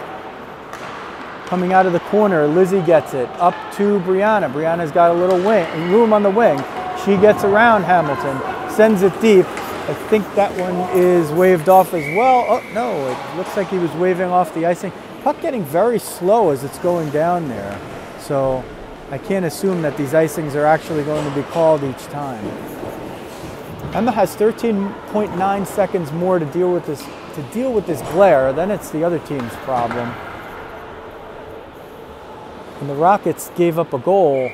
Coming out of the corner, Lizzie gets it. Up to Brianna. Brianna's got a little room on the wing. She gets around Hamilton. Sends it deep. I think that one is waved off as well. Oh, no, it looks like he was waving off the icing. Puck getting very slow as it's going down there. So I can't assume that these icings are actually going to be called each time. Emma has 13.9 seconds more to deal with this glare. Then it's the other team's problem. And the Rockets gave up a goal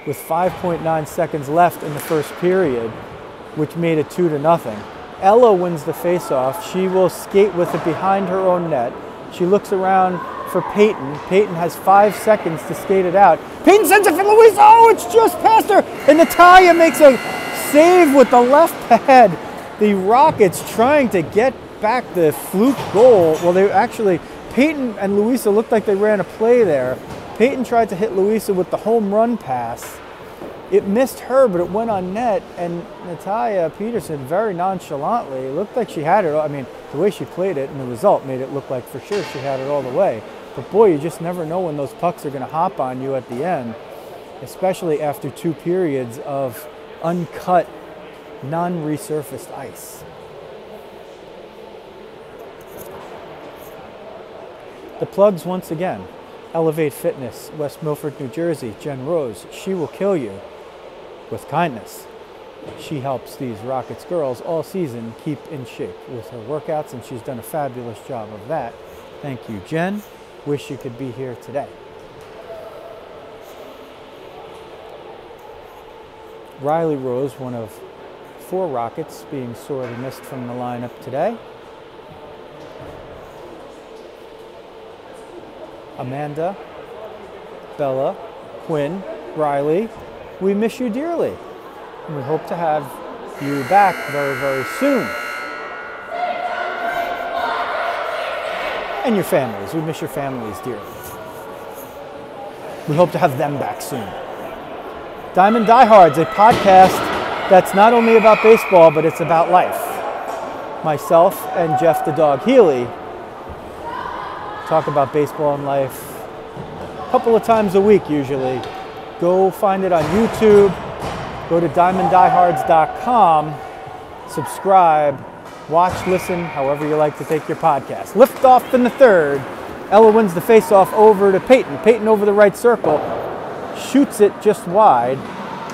with 5.9 seconds left in the first period, which made it 2-0. Ella wins the faceoff. She will skate with it behind her own net. She looks around for Peyton. Peyton has 5 seconds to skate it out. Peyton sends it for Louisa. Oh, it's just past her. And Natalia makes a save with the left pad. The Rockets trying to get back the fluke goal. Well, they actually, Peyton and Louisa looked like they ran a play there. Peyton tried to hit Louisa with the home run pass. It missed her, but it went on net, and Natalia Peterson very nonchalantly, it looked like she had it. I mean, the way she played it and the result made it look like for sure she had it all the way. But boy, you just never know when those pucks are going to hop on you at the end, especially after 2 periods of uncut, non-resurfaced ice. The plugs once again. Elevate Fitness, West Milford, New Jersey. Jen Rose, she will kill you with kindness. She helps these Rockets girls all season keep in shape with her workouts, and she's done a fabulous job of that. Thank you, Jen. Wish you could be here today. Riley Rose, one of 4 Rockets being sorely missed from the lineup today. Amanda, Bella, Quinn, Riley, we miss you dearly. And we hope to have you back very, very soon. And your families. We miss your families dearly. We hope to have them back soon. Diamond Diehards, a podcast that's not only about baseball, but it's about life. Myself and Jeff the Dog Healy talk about baseball and life a couple of times a week usually. Go find it on YouTube. Go to diamonddiehards.com. Subscribe. Watch, listen, however you like to take your podcast. Lift off in the third. Ella wins the face-off over to Peyton. Peyton over the right circle. Shoots it just wide.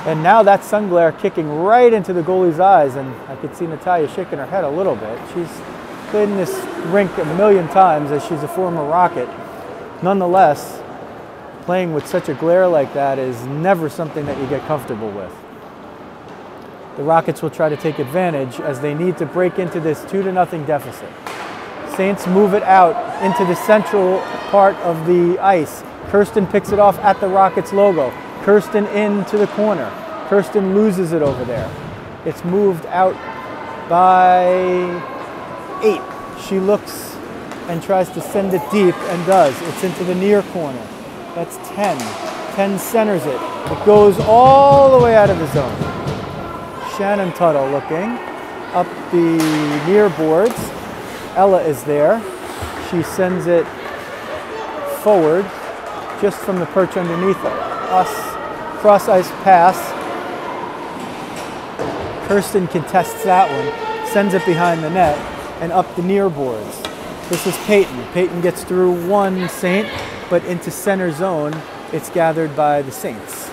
And now that sun glare kicking right into the goalie's eyes. And I could see Natalia shaking her head a little bit. She's played in this rink a million times as she's a former Rocket. Nonetheless, playing with such a glare like that is never something that you get comfortable with. The Rockets will try to take advantage as they need to break into this 2-0 deficit. Saints move it out into the central part of the ice. Kirsten picks it off at the Rockets logo. Kirsten into the corner. Kirsten loses it over there. It's moved out by 8. She looks and tries to send it deep and does. It's into the near corner. That's 10. 10 centers it. It goes all the way out of the zone. Shannon Tuttle looking up the near boards. Ella is there. She sends it forward just from the perch underneath it. Cross ice pass. Kirsten contests that one, sends it behind the net and up the near boards. This is Peyton. Peyton gets through one Saint, but into center zone, it's gathered by the Saints.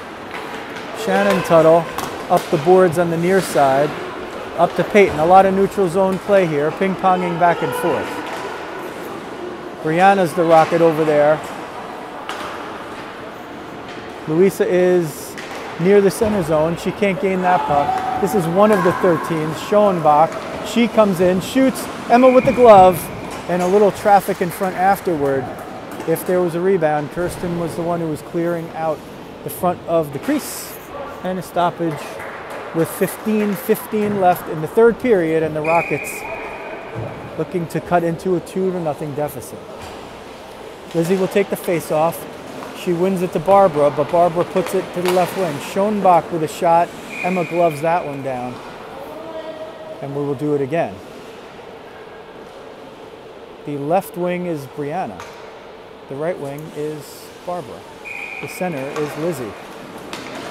Shannon Tuttle up the boards on the near side, up to Peyton. A lot of neutral zone play here, ping-ponging back and forth. Brianna's the Rocket over there. Louisa is near the center zone. She can't gain that puck. This is one of the 13s, Schoenbach. She comes in, shoots, Emma with the glove, and a little traffic in front afterward. If there was a rebound, Kirsten was the one who was clearing out the front of the crease. And a stoppage with 15:15 left in the third period, and the Rockets looking to cut into a 2-0 deficit. Lizzie will take the face-off. She wins it to Barbara, but Barbara puts it to the left wing. Schoenbach with a shot. Emma gloves that one down. And we will do it again. The left wing is Brianna. The right wing is Barbara. The center is Lizzie.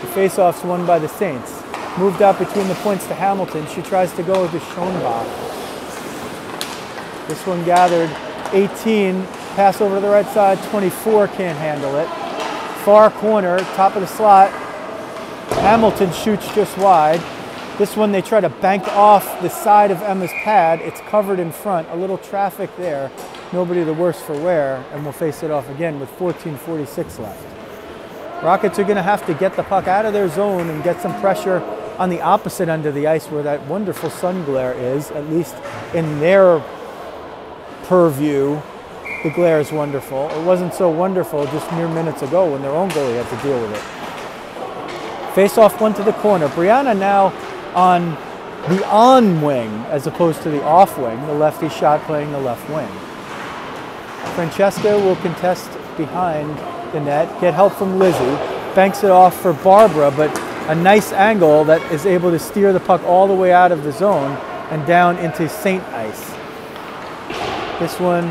The face-off's won by the Saints. Moved out between the points to Hamilton. She tries to go to Schoenbach. This one gathered 18. Pass over to the right side. 24 can't handle it. Far corner, top of the slot. Hamilton shoots just wide. This one they try to bank off the side of Emma's pad. It's covered in front. A little traffic there. Nobody the worse for wear. And we'll face it off again with 14:46 left. Rockets are going to have to get the puck out of their zone and get some pressure on the opposite end of the ice where that wonderful sun glare is, at least in their purview. the glare is wonderful. It wasn't so wonderful just mere minutes ago when their own goalie had to deal with it. Face-off one to the corner. Brianna now on the on wing as opposed to the off wing. The lefty shot playing the left wing. Francesca will contest behind the net, get help from Lizzie, banks it off for Barbara, but a nice angle that is able to steer the puck all the way out of the zone and down into Saint ice. This one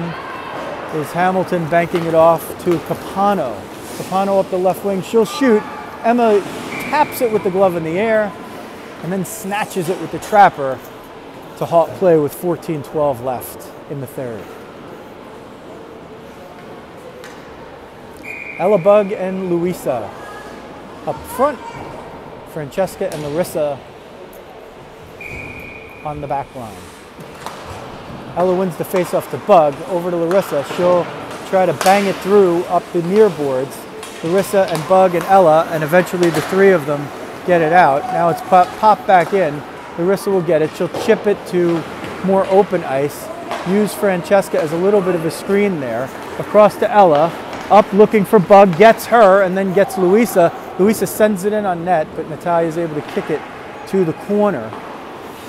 is Hamilton banking it off to Capano. Capano up the left wing, she'll shoot. Emma taps it with the glove in the air and then snatches it with the trapper to halt play with 14-12 left in the third. Ella Bug and Luisa up front. Francesca and Larissa on the back line. Ella wins the face-off to Bug. Over to Larissa. She'll try to bang it through up the near boards. Larissa and Bug and Ella, and eventually the three of them get it out. Now it's popped back in. Larissa will get it. She'll chip it to more open ice. Use Francesca as a little bit of a screen there. Across to Ella. Up looking for Bug, gets her, and then gets Luisa. Luisa sends it in on net, but Natalia is able to kick it to the corner.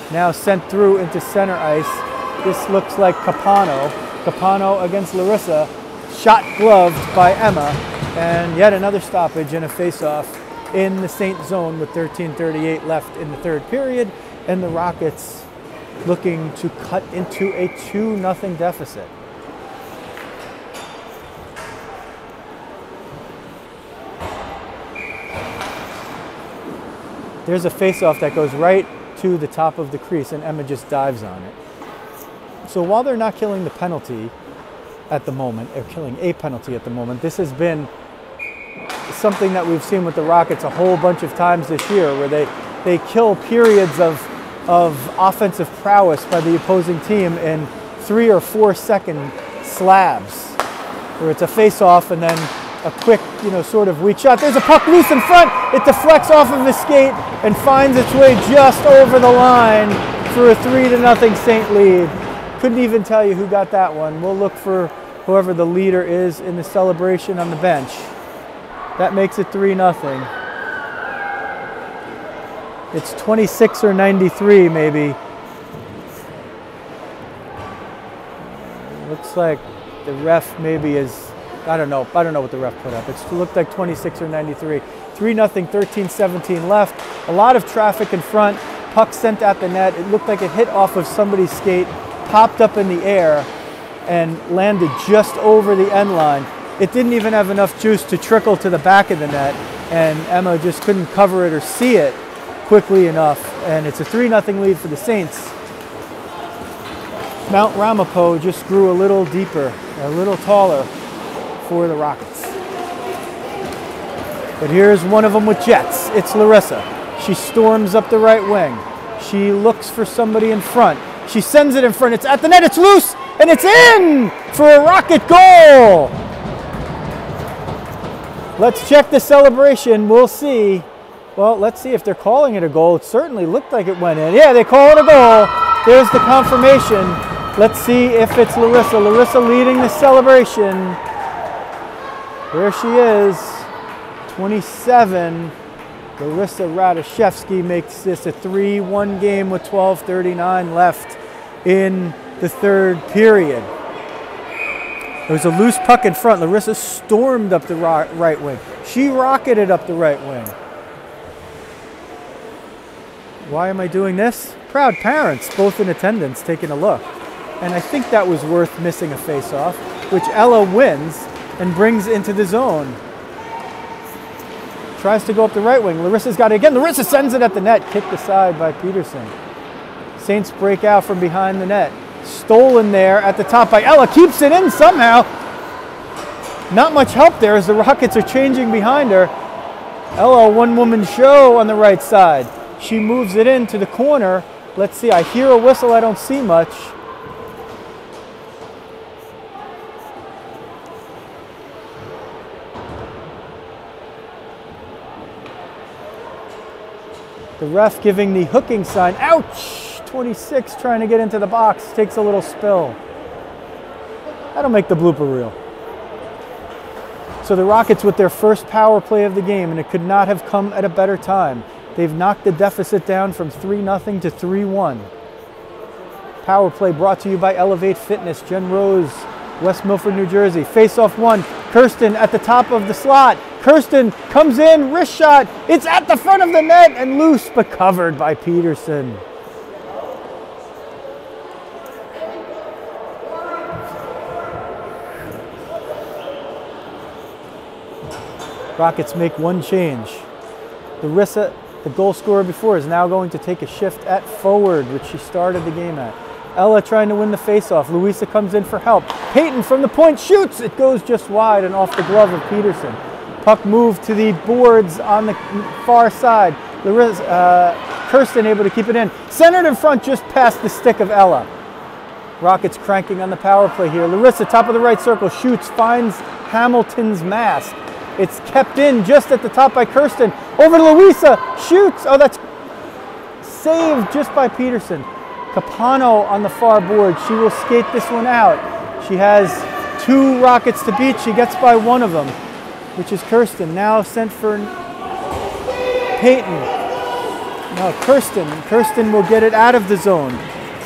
Now sent through into center ice. This looks like Capano. Capano against Larissa. Shot gloved by Emma. And yet another stoppage and a face-off in the Saint zone with 13:38 left in the third period. And the Rockets looking to cut into a 2-0 deficit. There's a face-off that goes right to the top of the crease, and Emma just dives on it. So while they're not killing the penalty at the moment, or killing a penalty at the moment, this has been something that we've seen with the Rockets a whole bunch of times this year, where they kill periods of offensive prowess by the opposing team in 3 or 4 second slabs, where it's a face-off and then a quick, sort of weak shot. There's a puck loose in front. It deflects off of his skate and finds its way just over the line for a 3-0 Saint lead. Couldn't even tell you who got that one. We'll look for whoever the leader is in the celebration on the bench. That makes it 3-0. It's 26 or 93 maybe. Looks like the ref maybe is, I don't know what the ref put up. It looked like 26 or 93. 3-0, 13-17 left. A lot of traffic in front. Puck sent at the net. It looked like it hit off of somebody's skate, popped up in the air, and landed just over the end line. It didn't even have enough juice to trickle to the back of the net, and Emma just couldn't cover it or see it quickly enough. And it's a 3-0 lead for the Saints. Mount Ramapo just grew a little deeper, a little taller for the Rockets. But here's one of them with jets. It's Larissa. She storms up the right wing. She looks for somebody in front. She sends it in front. It's at the net. It's loose, and it's in for a Rocket goal. Let's check the celebration. We'll see. Well, let's see if they're calling it a goal. It certainly looked like it went in. Yeah, they call it a goal. There's the confirmation. Let's see if it's Larissa. Larissa leading the celebration. There she is, 27. Larissa Radoszewski makes this a 3-1 game with 12:39 left in the third period. There was a loose puck in front. Larissa stormed up the right wing. She rocketed up the right wing. Why am I doing this? Proud parents, both in attendance, taking a look. And I think that was worth missing a face-off, which Ella wins and brings into the zone. Tries to go up the right wing. Larissa's got it again. Larissa sends it at the net. Kicked aside by Peterson. Saints break out from behind the net. Stolen there at the top by Ella. Keeps it in somehow. Not much help there as the Rockets are changing behind her. Ella, one-woman show on the right side. She moves it into the corner. Let's see. I hear a whistle. I don't see much. The ref giving the hooking sign. Ouch! 26 trying to get into the box. Takes a little spill. That'll make the blooper reel. So the Rockets with their first power play of the game, and it could not have come at a better time. They've knocked the deficit down from 3-0 to 3-1. Power play brought to you by Elevate Fitness. Jen Rose, West Milford, New Jersey. Face-off one. Kirsten at the top of the slot. Kirsten comes in, wrist shot. It's at the front of the net and loose, but covered by Peterson. Rockets make one change. Larissa, the goal scorer before, is now going to take a shift at forward, which she started the game at. Ella trying to win the faceoff. Louisa comes in for help. Peyton from the point shoots. It goes just wide and off the glove of Peterson. Puck moved to the boards on the far side. Kirsten able to keep it in. Centered in front just past the stick of Ella. Rockets cranking on the power play here. Larissa, top of the right circle, shoots, finds Hamilton's mask. It's kept in just at the top by Kirsten. Over to Louisa, shoots. Oh, that's saved just by Peterson. Capano on the far board. She will skate this one out. She has 2 Rockets to beat. She gets by one of them, which is Kirsten. Now sent for Peyton. Now Kirsten. Kirsten will get it out of the zone.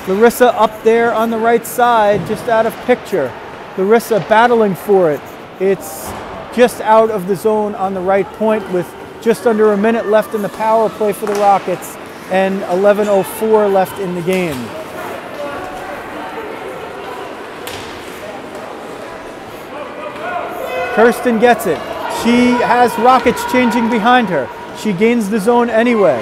Larissa up there on the right side, just out of picture. Larissa battling for it. It's just out of the zone on the right point with just under a minute left in the power play for the Rockets and 11:04 left in the game. Kirsten gets it. She has Rockets changing behind her. She gains the zone anyway.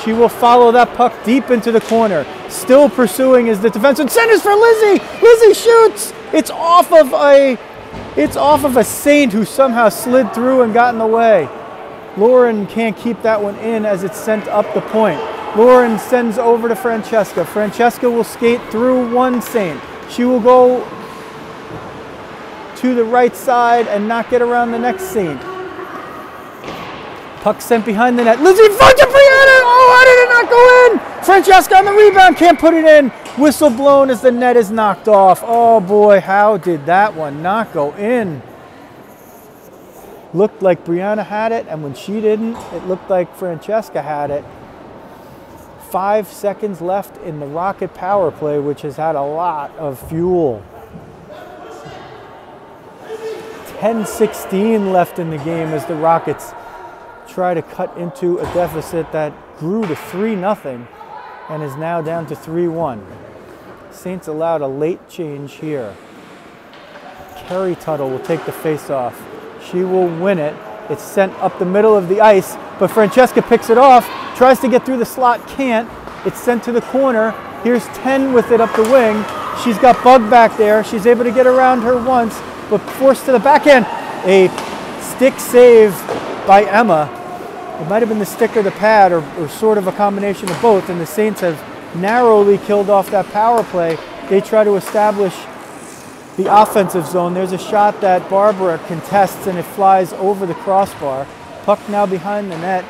She will follow that puck deep into the corner. Still pursuing is the defenseman. Centers for Lizzie. Lizzie shoots. It's off of a Saint who somehow slid through and got in the way. Lauren can't keep that one in as it's sent up the point. Lauren sends over to Francesca. Francesca will skate through one Saint. She will go to the right side and not get around the next Saint. Puck sent behind the net. Lizzie finds it, Brianna! Oh, how did it not go in? Francesca on the rebound, can't put it in. Whistle blown as the net is knocked off. Oh boy, how did that one not go in? Looked like Brianna had it, and when she didn't, it looked like Francesca had it. 5 seconds left in the Rocket power play, which has had a lot of fuel. 10:16 left in the game as the Rockets try to cut into a deficit that grew to 3-0 and is now down to 3-1. Saints allowed a late change here. Kerry Tuttle will take the face-off. She will win it. It's sent up the middle of the ice, but Francesca picks it off, tries to get through the slot, can't. It's sent to the corner. Here's 10 with it up the wing. She's got Bug back there. She's able to get around her once, but forced to the backhand. A stick save by Emma. It might have been the stick or the pad, or sort of a combination of both, and the Saints have narrowly killed off that power play. They try to establish the offensive zone. There's a shot that Barbara contests, and it flies over the crossbar. Puck now behind the net,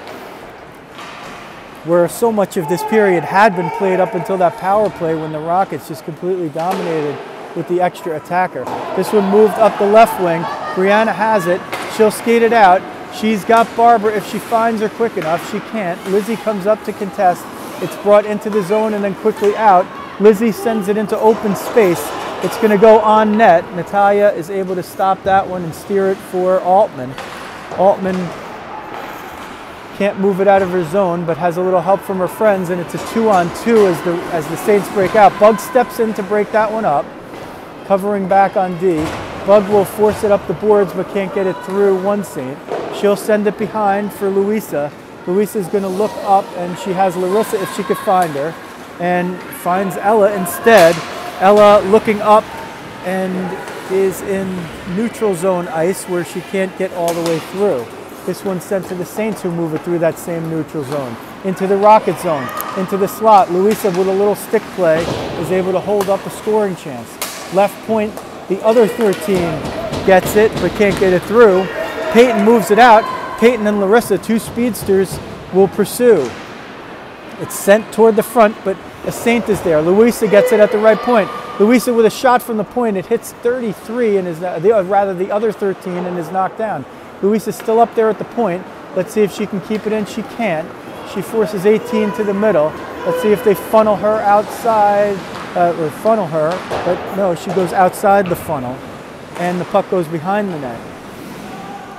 where so much of this period had been played up until that power play when the Rockets just completely dominated with the extra attacker. This one moved up the left wing. Brianna has it. She'll skate it out. She's got Barbara if she finds her quick enough. She can't. Lizzie comes up to contest. It's brought into the zone and then quickly out. Lizzie sends it into open space. It's going to go on net. Natalia is able to stop that one and steer it for Altman. Altman can't move it out of her zone, but has a little help from her friends, and it's a 2-on-2 as the Saints break out. Bug steps in to break that one up, covering back on D. Bug will force it up the boards, but can't get it through one Saint. She'll send it behind for Louisa. Louisa's going to look up, and she has Larissa if she could find her, and finds Ella instead. Ella looking up and is in neutral zone ice where she can't get all the way through. This one's sent to the Saints, who move it through that same neutral zone. Into the Rocket zone, into the slot. Louisa, with a little stick play, is able to hold up a scoring chance. Left point, the other 13 gets it, but can't get it through. Peyton moves it out. Peyton and Larissa, 2 speedsters, will pursue. It's sent toward the front, but a Saint is there. Louisa gets it at the right point. Louisa with a shot from the point. It hits 33 and is rather the other 13 and is knocked down. Louisa's still up there at the point. Let's see if she can keep it in. She can't. She forces 18 to the middle. Let's see if they funnel her outside, or funnel her, but no, she goes outside the funnel and the puck goes behind the net.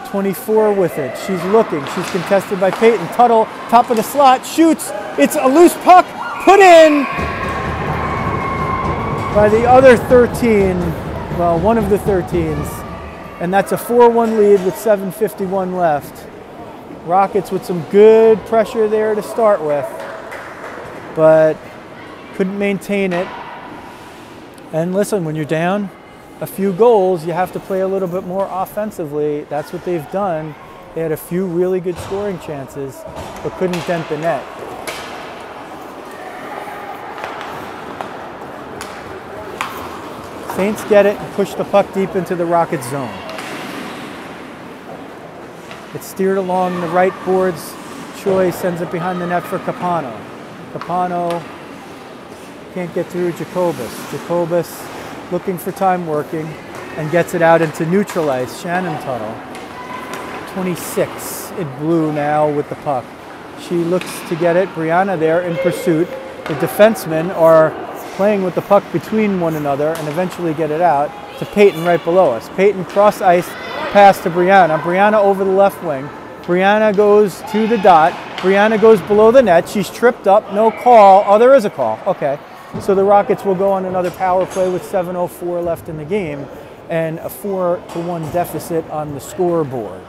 24 with it. She's looking. She's contested by Peyton. Tuttle, top of the slot, shoots. It's a loose puck, put in by the other 13, well, one of the 13s. And that's a 4-1 lead with 7:51 left. Rockets with some good pressure there to start with, but couldn't maintain it. And listen, when you're down a few goals, you have to play a little bit more offensively. That's what they've done. They had a few really good scoring chances, but couldn't dent the net. Saints get it and push the puck deep into the Rockets zone. It's steered along the right boards. Choi sends it behind the net for Capano. Capano can't get through Jacobus. Jacobus looking for time working and gets it out into neutral ice. Shannon Tuttle, 26 in blue now with the puck. She looks to get it. Brianna there in pursuit. The defensemen are playing with the puck between one another and eventually get it out to Peyton right below us. Peyton cross ice pass to Brianna. Brianna over the left wing. Brianna goes to the dot. Brianna goes below the net. She's tripped up. No call. Oh, there is a call. Okay. So the Rockets will go on another power play with 7:04 left in the game and a 4-1 deficit on the scoreboard.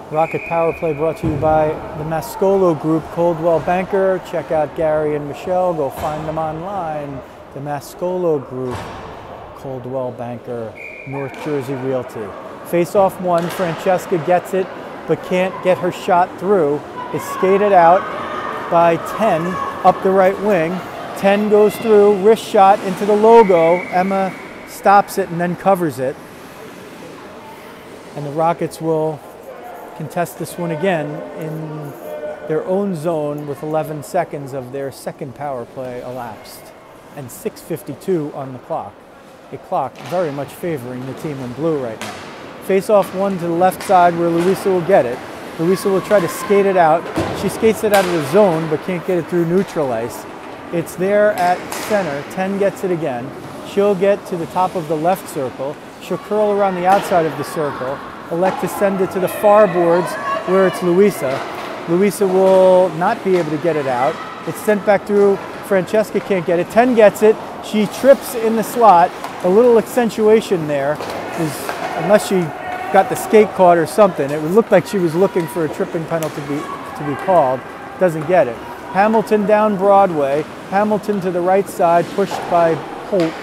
Rocket Power Play brought to you by the Mascolo Group, Coldwell Banker. Check out Gary and Michelle. Go find them online. The Mascolo Group, Coldwell Banker, North Jersey Realty. Face-off one. Francesca gets it, but can't get her shot through. It's skated out by 10 up the right wing. 10 goes through, wrist shot into the logo. Emma stops it and then covers it. And the Rockets will contest this one again in their own zone with 11 seconds of their second power play elapsed and 6:52 on the clock. A clock very much favoring the team in blue right now. Face off one to the left side where Louisa will get it. Louisa will try to skate it out. She skates it out of the zone but can't get it through neutral ice. It's there at center. 10 gets it again. She'll get to the top of the left circle. She'll curl around the outside of the circle. Elect to send it to the far boards where it's Louisa. Louisa will not be able to get it out. It's sent back through. Francesca can't get it. 10 gets it. She trips in the slot. A little accentuation there, unless she got the skate caught or something. It would look like she was looking for a tripping penalty to be called. Doesn't get it. Hamilton down Broadway. Hamilton to the right side, pushed by Holt.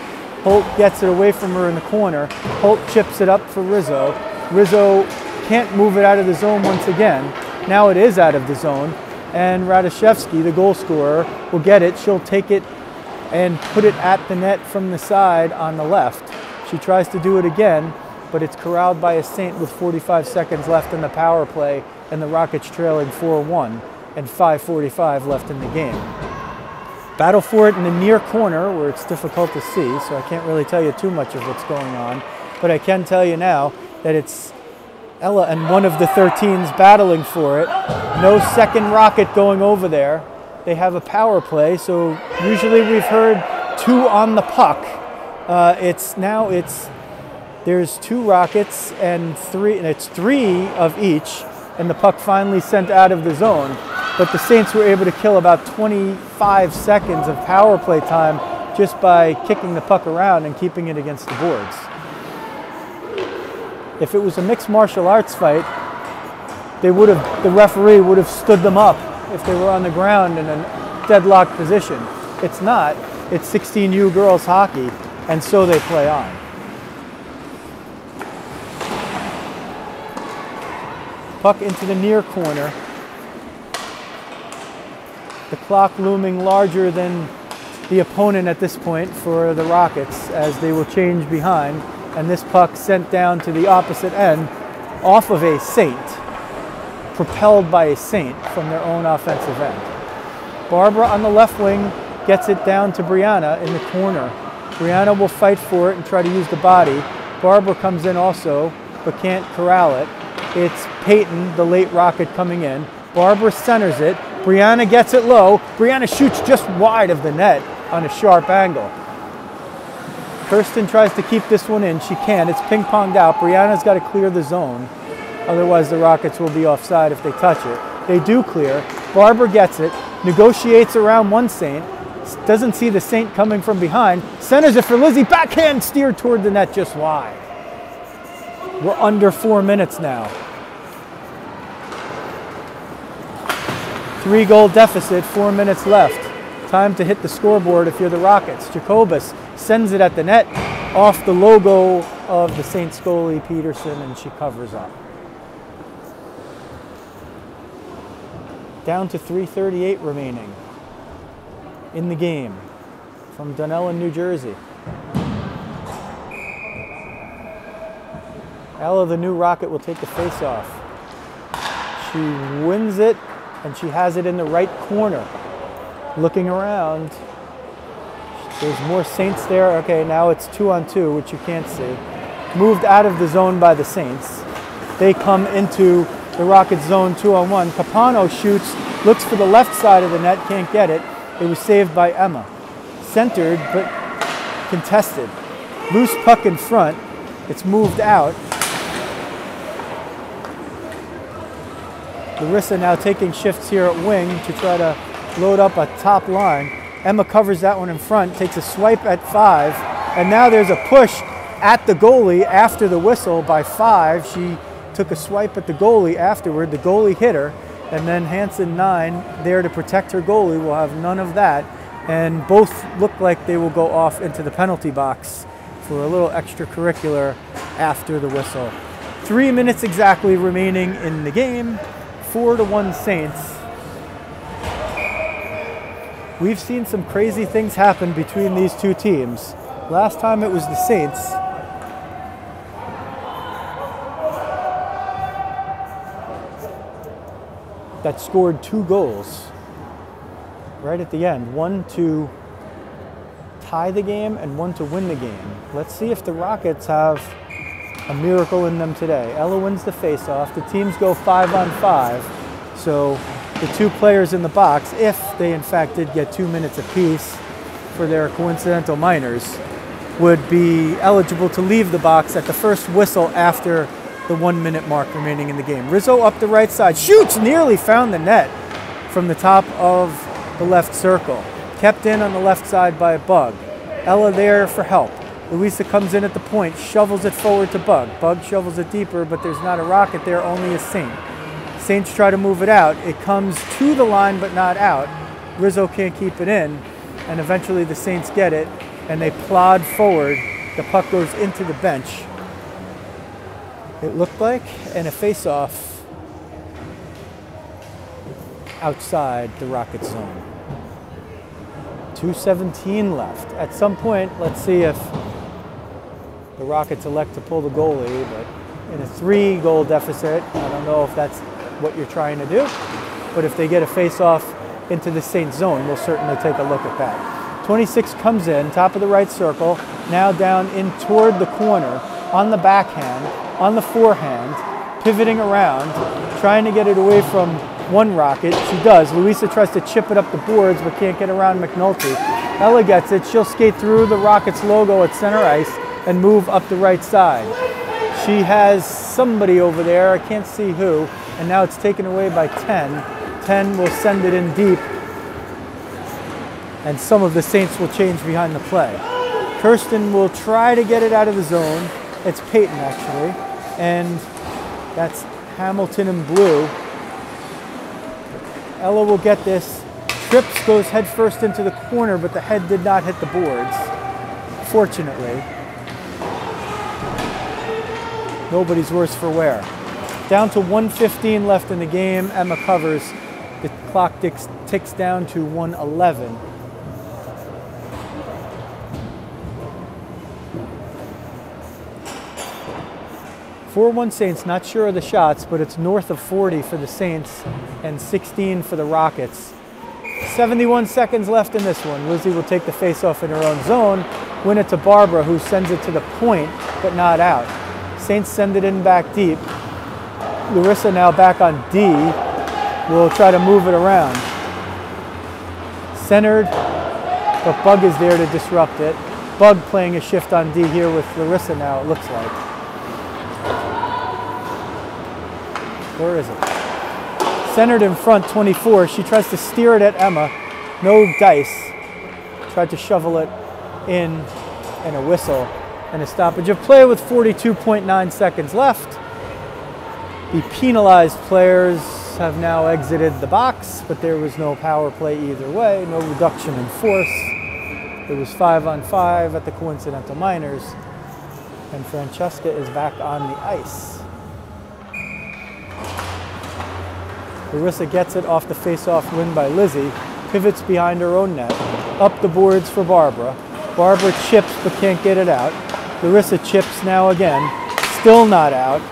Holt gets it away from her in the corner. Holt chips it up for Rizzo. Rizzo can't move it out of the zone once again. Now it is out of the zone. And Radoszewski, the goal scorer, will get it. She'll take it and put it at the net from the side on the left. She tries to do it again, but it's corralled by a Saint with 45 seconds left in the power play and the Rockets trailing 4-1 and 5:45 left in the game. Battle for it in the near corner where it's difficult to see, so I can't really tell you too much of what's going on, but I can tell you now that it's Ella and one of the 13s battling for it. No second Rocket going over there. They have a power play, so usually we've heard 2 on the puck. There's 2 Rockets and 3, and it's 3 of each, and the puck finally sent out of the zone. But the Saints were able to kill about 25 seconds of power play time just by kicking the puck around and keeping it against the boards. If it was a mixed martial arts fight, the referee would have stood them up if they were on the ground in a deadlocked position. It's not. It's 16U girls hockey, and so they play on. Puck into the near corner. The clock looming larger than the opponent at this point for the Rockets as they will change behind. And this puck sent down to the opposite end off of a Saint. propelled by a Saint from their own offensive end. Barbara on the left wing gets it down to Brianna in the corner. Brianna will fight for it and try to use the body. Barbara comes in also, but can't corral it. It's Peyton, the late rocket, coming in. Barbara centers it. Brianna gets it low. Brianna shoots just wide of the net on a sharp angle. Kirsten tries to keep this one in. She can. It's ping-ponged out. Brianna's got to clear the zone. Otherwise, the Rockets will be offside if they touch it. They do clear. Barbara gets it. Negotiates around one Saint. Doesn't see the Saint coming from behind. Centers it for Lizzie. Backhand steered toward the net just wide. We're under 4 minutes now. 3-goal deficit, 4 minutes left. Time to hit the scoreboard if you're the Rockets. Jacobus sends it at the net off the logo of the Saints goalie Peterson, and she covers up. Down to 3:38 remaining in the game from Dunellen, New Jersey. Ella, the new Rocket, will take the face-off. She wins it, and she has it in the right corner. Looking around, there's more Saints there. Okay, now it's 2-on-2, which you can't see. Moved out of the zone by the Saints. They come into the Rockets zone 2-on-1. Capano shoots, looks for the left side of the net, can't get it. It was saved by Emma. Centered, but contested. Loose puck in front. It's moved out. Larissa now taking shifts here at wing to try to load up a top line. Emma covers that one in front, takes a swipe at 5, and now there's a push at the goalie after the whistle by 5. She took a swipe at the goalie afterward. The goalie hit her, and then Hansen 9 there to protect her goalie will have none of that, and both look like they will go off into the penalty box for a little extracurricular after the whistle. 3 minutes exactly remaining in the game. 4-1 Saints. We've seen some crazy things happen between these two teams. Last time it was the Saints. That scored 2 goals right at the end. One to tie the game and one to win the game. Let's see if the Rockets have a miracle in them today. Ella wins the face-off. The teams go 5-on-5. So the 2 players in the box, if they in fact did get 2 minutes apiece for their coincidental minors, would be eligible to leave the box at the first whistle after the 1 minute mark remaining in the game. Rizzo up the right side, shoots, nearly found the net from the top of the left circle. Kept in on the left side by Bug. Ella there for help. Louisa comes in at the point, shovels it forward to Bug. Bug shovels it deeper, but there's not a Rocket there, only a Saint. Saints try to move it out. It comes to the line, but not out. Rizzo can't keep it in, and eventually the Saints get it, and they plod forward. The puck goes into the bench. It looked like, and a face-off outside the Rocket zone. 2:17 left. At some point, let's see if the Rockets elect to pull the goalie, but in a 3-goal deficit, I don't know if that's what you're trying to do, but if they get a face-off into the Saints zone, we'll certainly take a look at that. 26 comes in, top of the right circle, now down in toward the corner, on the backhand, on the forehand, pivoting around, trying to get it away from one Rocket. She does. Louisa tries to chip it up the boards, but can't get around McNulty. Ella gets it. She'll skate through the Rockets logo at center ice and move up the right side. She has somebody over there, I can't see who, and now it's taken away by 10. 10 will send it in deep, and some of the Saints will change behind the play. Kirsten will try to get it out of the zone. It's Peyton, actually, and that's Hamilton in blue. Ella will get this. Trips, goes head first into the corner, but the head did not hit the boards, fortunately. Nobody's worse for wear. Down to 1:15 left in the game. Emma covers. The clock ticks down to 1:11. 4-1 Saints, not sure of the shots, but it's north of 40 for the Saints and 16 for the Rockets. 71 seconds left in this one. Lizzie will take the face-off in her own zone, win it to Barbara, who sends it to the point, but not out. Saints send it in back deep. Larissa now back on D. Will try to move it around. Centered, but Bug is there to disrupt it. Bug playing a shift on D here with Larissa now, it looks like. Where is it? Centered in front, 24. She tries to steer it at Emma. No dice. Tried to shovel it in, and a whistle and a stoppage of play with 42.9 seconds left. The penalized players have now exited the box, but there was no power play either way, no reduction in force. It was 5-on-5 at the Coincidental Minors, and Francesca is back on the ice. Larissa gets it off the face-off win by Lizzie, pivots behind her own net, up the boards for Barbara. Barbara chips but can't get it out. Larissa chips now again, still not out,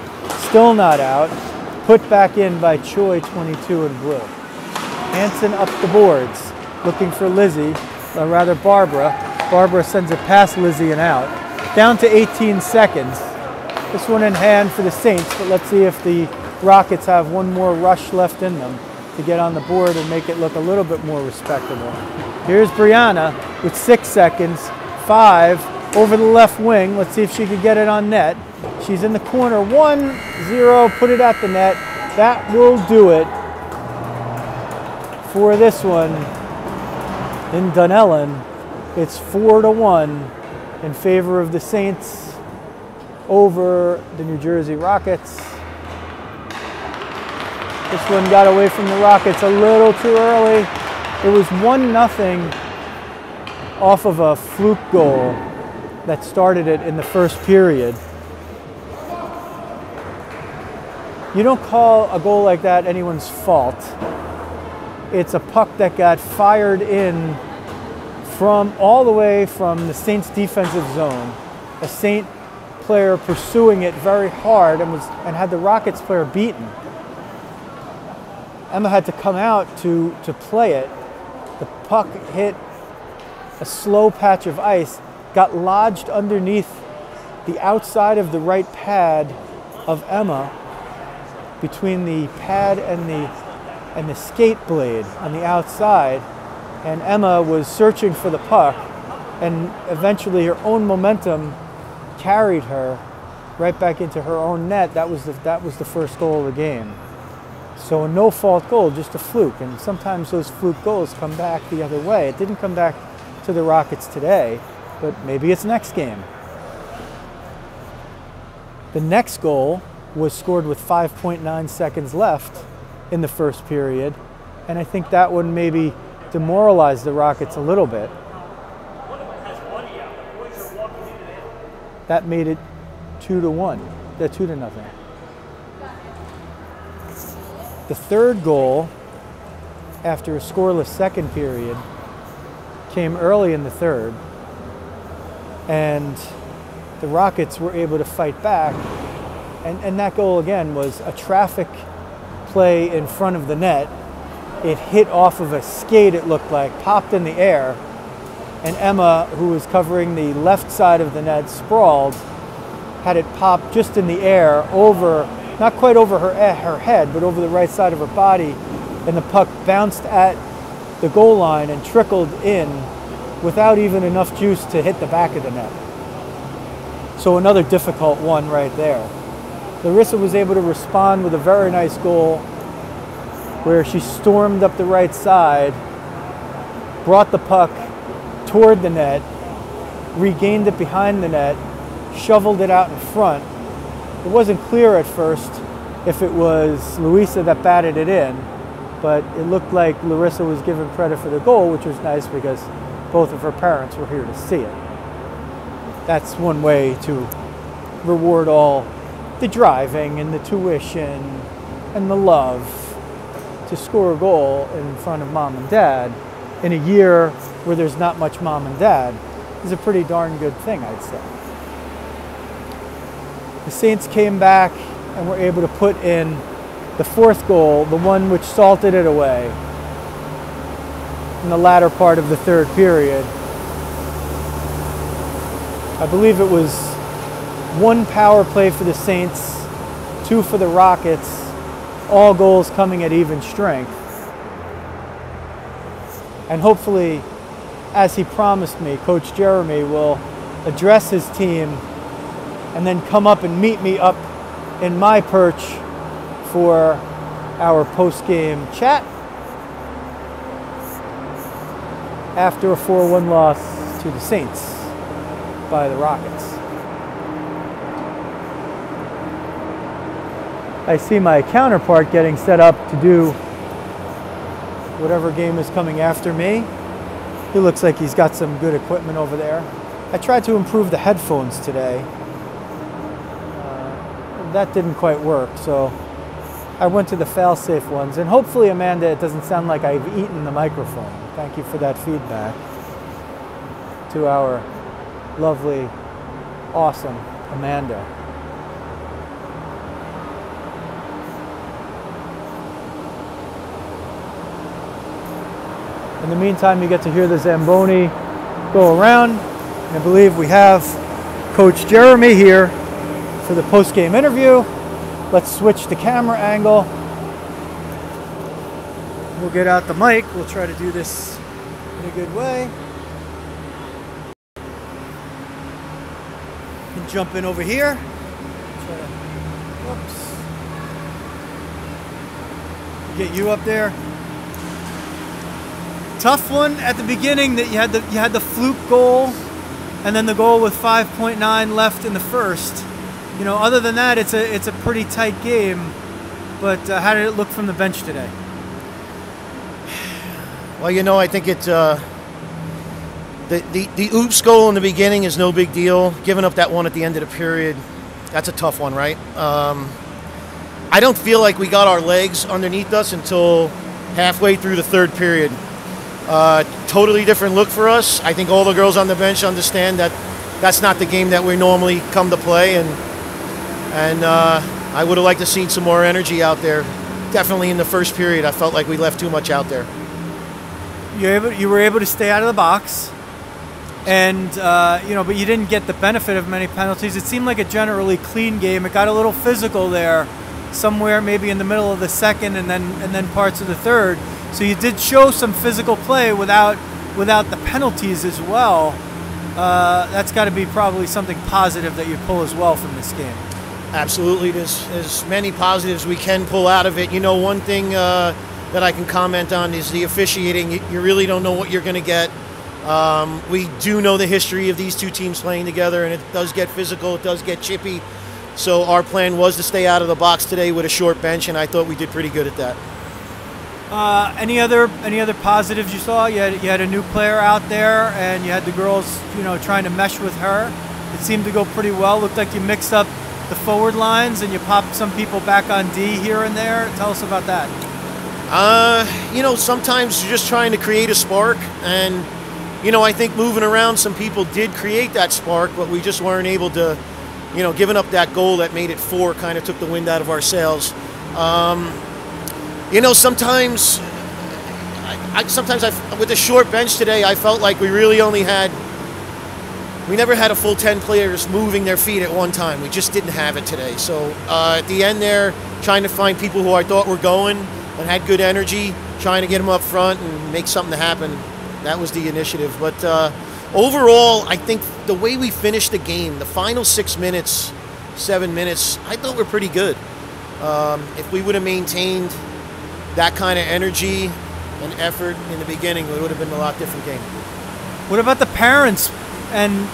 still not out. Put back in by Choi, 22 in blue. Hansen up the boards, looking for Lizzie, or rather Barbara. Barbara sends it past Lizzie and out. Down to 18 seconds. This one in hand for the Saints, but let's see if the Rockets have one more rush left in them to get on the board and make it look a little bit more respectable. Here's Brianna with 6 seconds, 5, over the left wing. Let's see if she can get it on net. She's in the corner, 1-0, put it at the net. That will do it for this one in Dunellen. It's 4-1 in favor of the Saints over the New Jersey Rockets. This one got away from the Rockets a little too early. It was 1-0 off of a fluke goal that started it in the first period. You don't call a goal like that anyone's fault. It's a puck that got fired in from all the way from the Saints defensive zone. A Saint player pursuing it very hard and had the Rockets player beaten. Emma had to come out to play it. The puck hit a slow patch of ice, got lodged underneath the outside of the right pad of Emma, between the pad and the skate blade on the outside, and Emma was searching for the puck, and eventually her own momentum carried her right back into her own net. That was the first goal of the game. So a no-fault goal, just a fluke, and sometimes those fluke goals come back the other way. It didn't come back to the Rockets today, but maybe it's next game. The next goal was scored with 5.9 seconds left in the first period, and I think that one maybe demoralized the Rockets a little bit. That made it 2-1, 2-0. The third goal, after a scoreless second period, came early in the third, and the Rockets were able to fight back. And that goal, again, was a traffic play in front of the net. It hit off of a skate, it looked like, popped in the air, and Emma, who was covering the left side of the net, sprawled, had it pop just in the air over, not quite over her head, but over the right side of her body, and the puck bounced at the goal line and trickled in without even enough juice to hit the back of the net. So another difficult one right there. Larissa was able to respond with a very nice goal where she stormed up the right side, brought the puck toward the net, regained it behind the net, shoveled it out in front. It wasn't clear at first if it was Luisa that batted it in, but it looked like Larissa was given credit for the goal, which was nice because both of her parents were here to see it. That's one way to reward all the driving and the tuition and the love to score a goal in front of mom and dad in a year where there's not much mom and dad is a pretty darn good thing, I'd say. the Saints came back and were able to put in the fourth goal, the one which salted it away in the latter part of the third period. I believe it was 1 power play for the Saints, 2 for the Rockets, all goals coming at even strength. And hopefully, as he promised me, Coach Jeremy will address his team and then come up and meet me up in my perch for our post-game chat after a 4-1 loss to the Saints by the Rockets. I see my counterpart getting set up to do whatever game is coming after me. He looks like he's got some good equipment over there. I tried to improve the headphones today. That didn't quite work, so I went to the fail-safe ones. And hopefully, Amanda, it doesn't sound like I've eaten the microphone. Thank you for that feedback to our lovely, awesome Amanda. In the meantime, you get to hear the Zamboni go around. I believe we have Coach Jeremy here for the post-game interview. Let's switch the camera angle. We'll get out the mic. We'll try to do this in a good way. And jump in over here. Whoops. Get you up there. Tough one at the beginning that you had the fluke goal, and then the goal with 5.9 left in the first. You know, other than that, it's a pretty tight game. But how did it look from the bench today? Well, you know, I think it the oops goal in the beginning is no big deal. Giving up that one at the end of the period, that's a tough one, right? I don't feel like we got our legs underneath us until halfway through the third period. Totally different look for us. I think all the girls on the bench understand that that's not the game that we normally come to play, and I would have liked to see some more energy out there. Definitely in the first period, I felt like we left too much out there. You were able to stay out of the box, and but you didn't get the benefit of many penalties. It seemed like a generally clean game. It got a little physical there, somewhere maybe in the middle of the second, and then parts of the third. So you did show some physical play without the penalties as well. That's got to be probably something positive that you pull as well from this game. Absolutely. There's as many positives we can pull out of it. You know, one thing that I can comment on is the officiating. You really don't know what you're going to get. We do know the history of these two teams playing together, and it does get physical. It does get chippy. So our plan was to stay out of the box today with a short bench, and I thought we did pretty good at that. Any other positives you saw? You had a new player out there, and you had the girls, trying to mesh with her. It seemed to go pretty well. Looked like you mixed up the forward lines, and you popped some people back on D here and there. Tell us about that. Sometimes you're just trying to create a spark, and I think moving around, some people did create that spark, but we just weren't able to. Giving up that goal that made it 4 kind of took the wind out of our sails. Sometimes with the short bench today, I felt like we really we never had a full 10 players moving their feet at one time. We just didn't have it today. So at the end there, trying to find people who I thought were going and had good energy, trying to get them up front and make something happen. That was the initiative. But overall, I think the way we finished the game, the final 6 minutes, 7 minutes, I thought were pretty good. If we would have maintained that kind of energy and effort in the beginning, it would have been a lot different game. What about the parents and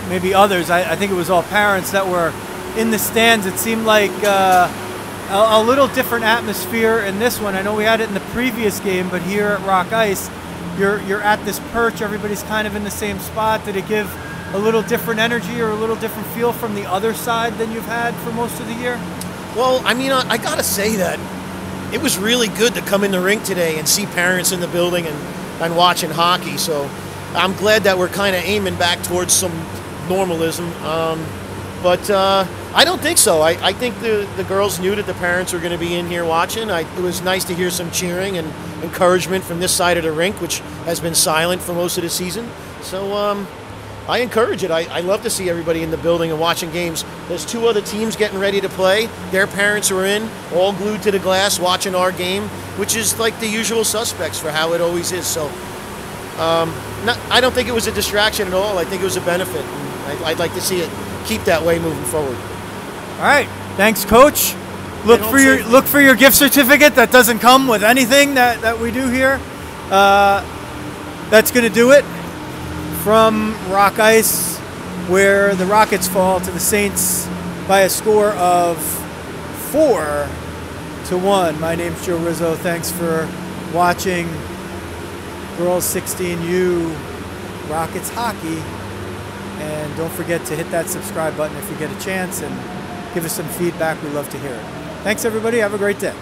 maybe others? I think it was all parents that were in the stands. It seemed like a little different atmosphere in this one. I know we had it in the previous game, but here at Rock Ice, you're at this perch. Everybody's kind of in the same spot. Did it give a little different energy or a little different feel from the other side than you've had for most of the year? Well, I mean, I gotta say that it was really good to come in the rink today and see parents in the building and watching hockey. So I'm glad that we're kind of aiming back towards some normalism. But I don't think so. I think the girls knew that the parents were going to be in here watching. It was nice to hear some cheering and encouragement from this side of the rink, which has been silent for most of the season. So I encourage it. I love to see everybody in the building and watching games. There's 2 other teams getting ready to play. Their parents are in, all glued to the glass, watching our game, which is like the usual suspects for how it always is. So I don't think it was a distraction at all. I think it was a benefit. I'd like to see it keep that way moving forward. All right. Thanks, Coach. Look for your gift certificate. That doesn't come with anything that we do here. That's going to do it. From Rock Ice, where the Rockets fall to the Saints by a score of 4-1. My name's Joe Rizzo. Thanks for watching Girls 16U Rockets Hockey. And don't forget to hit that subscribe button if you get a chance, and give us some feedback. We love to hear it. Thanks, everybody. Have a great day.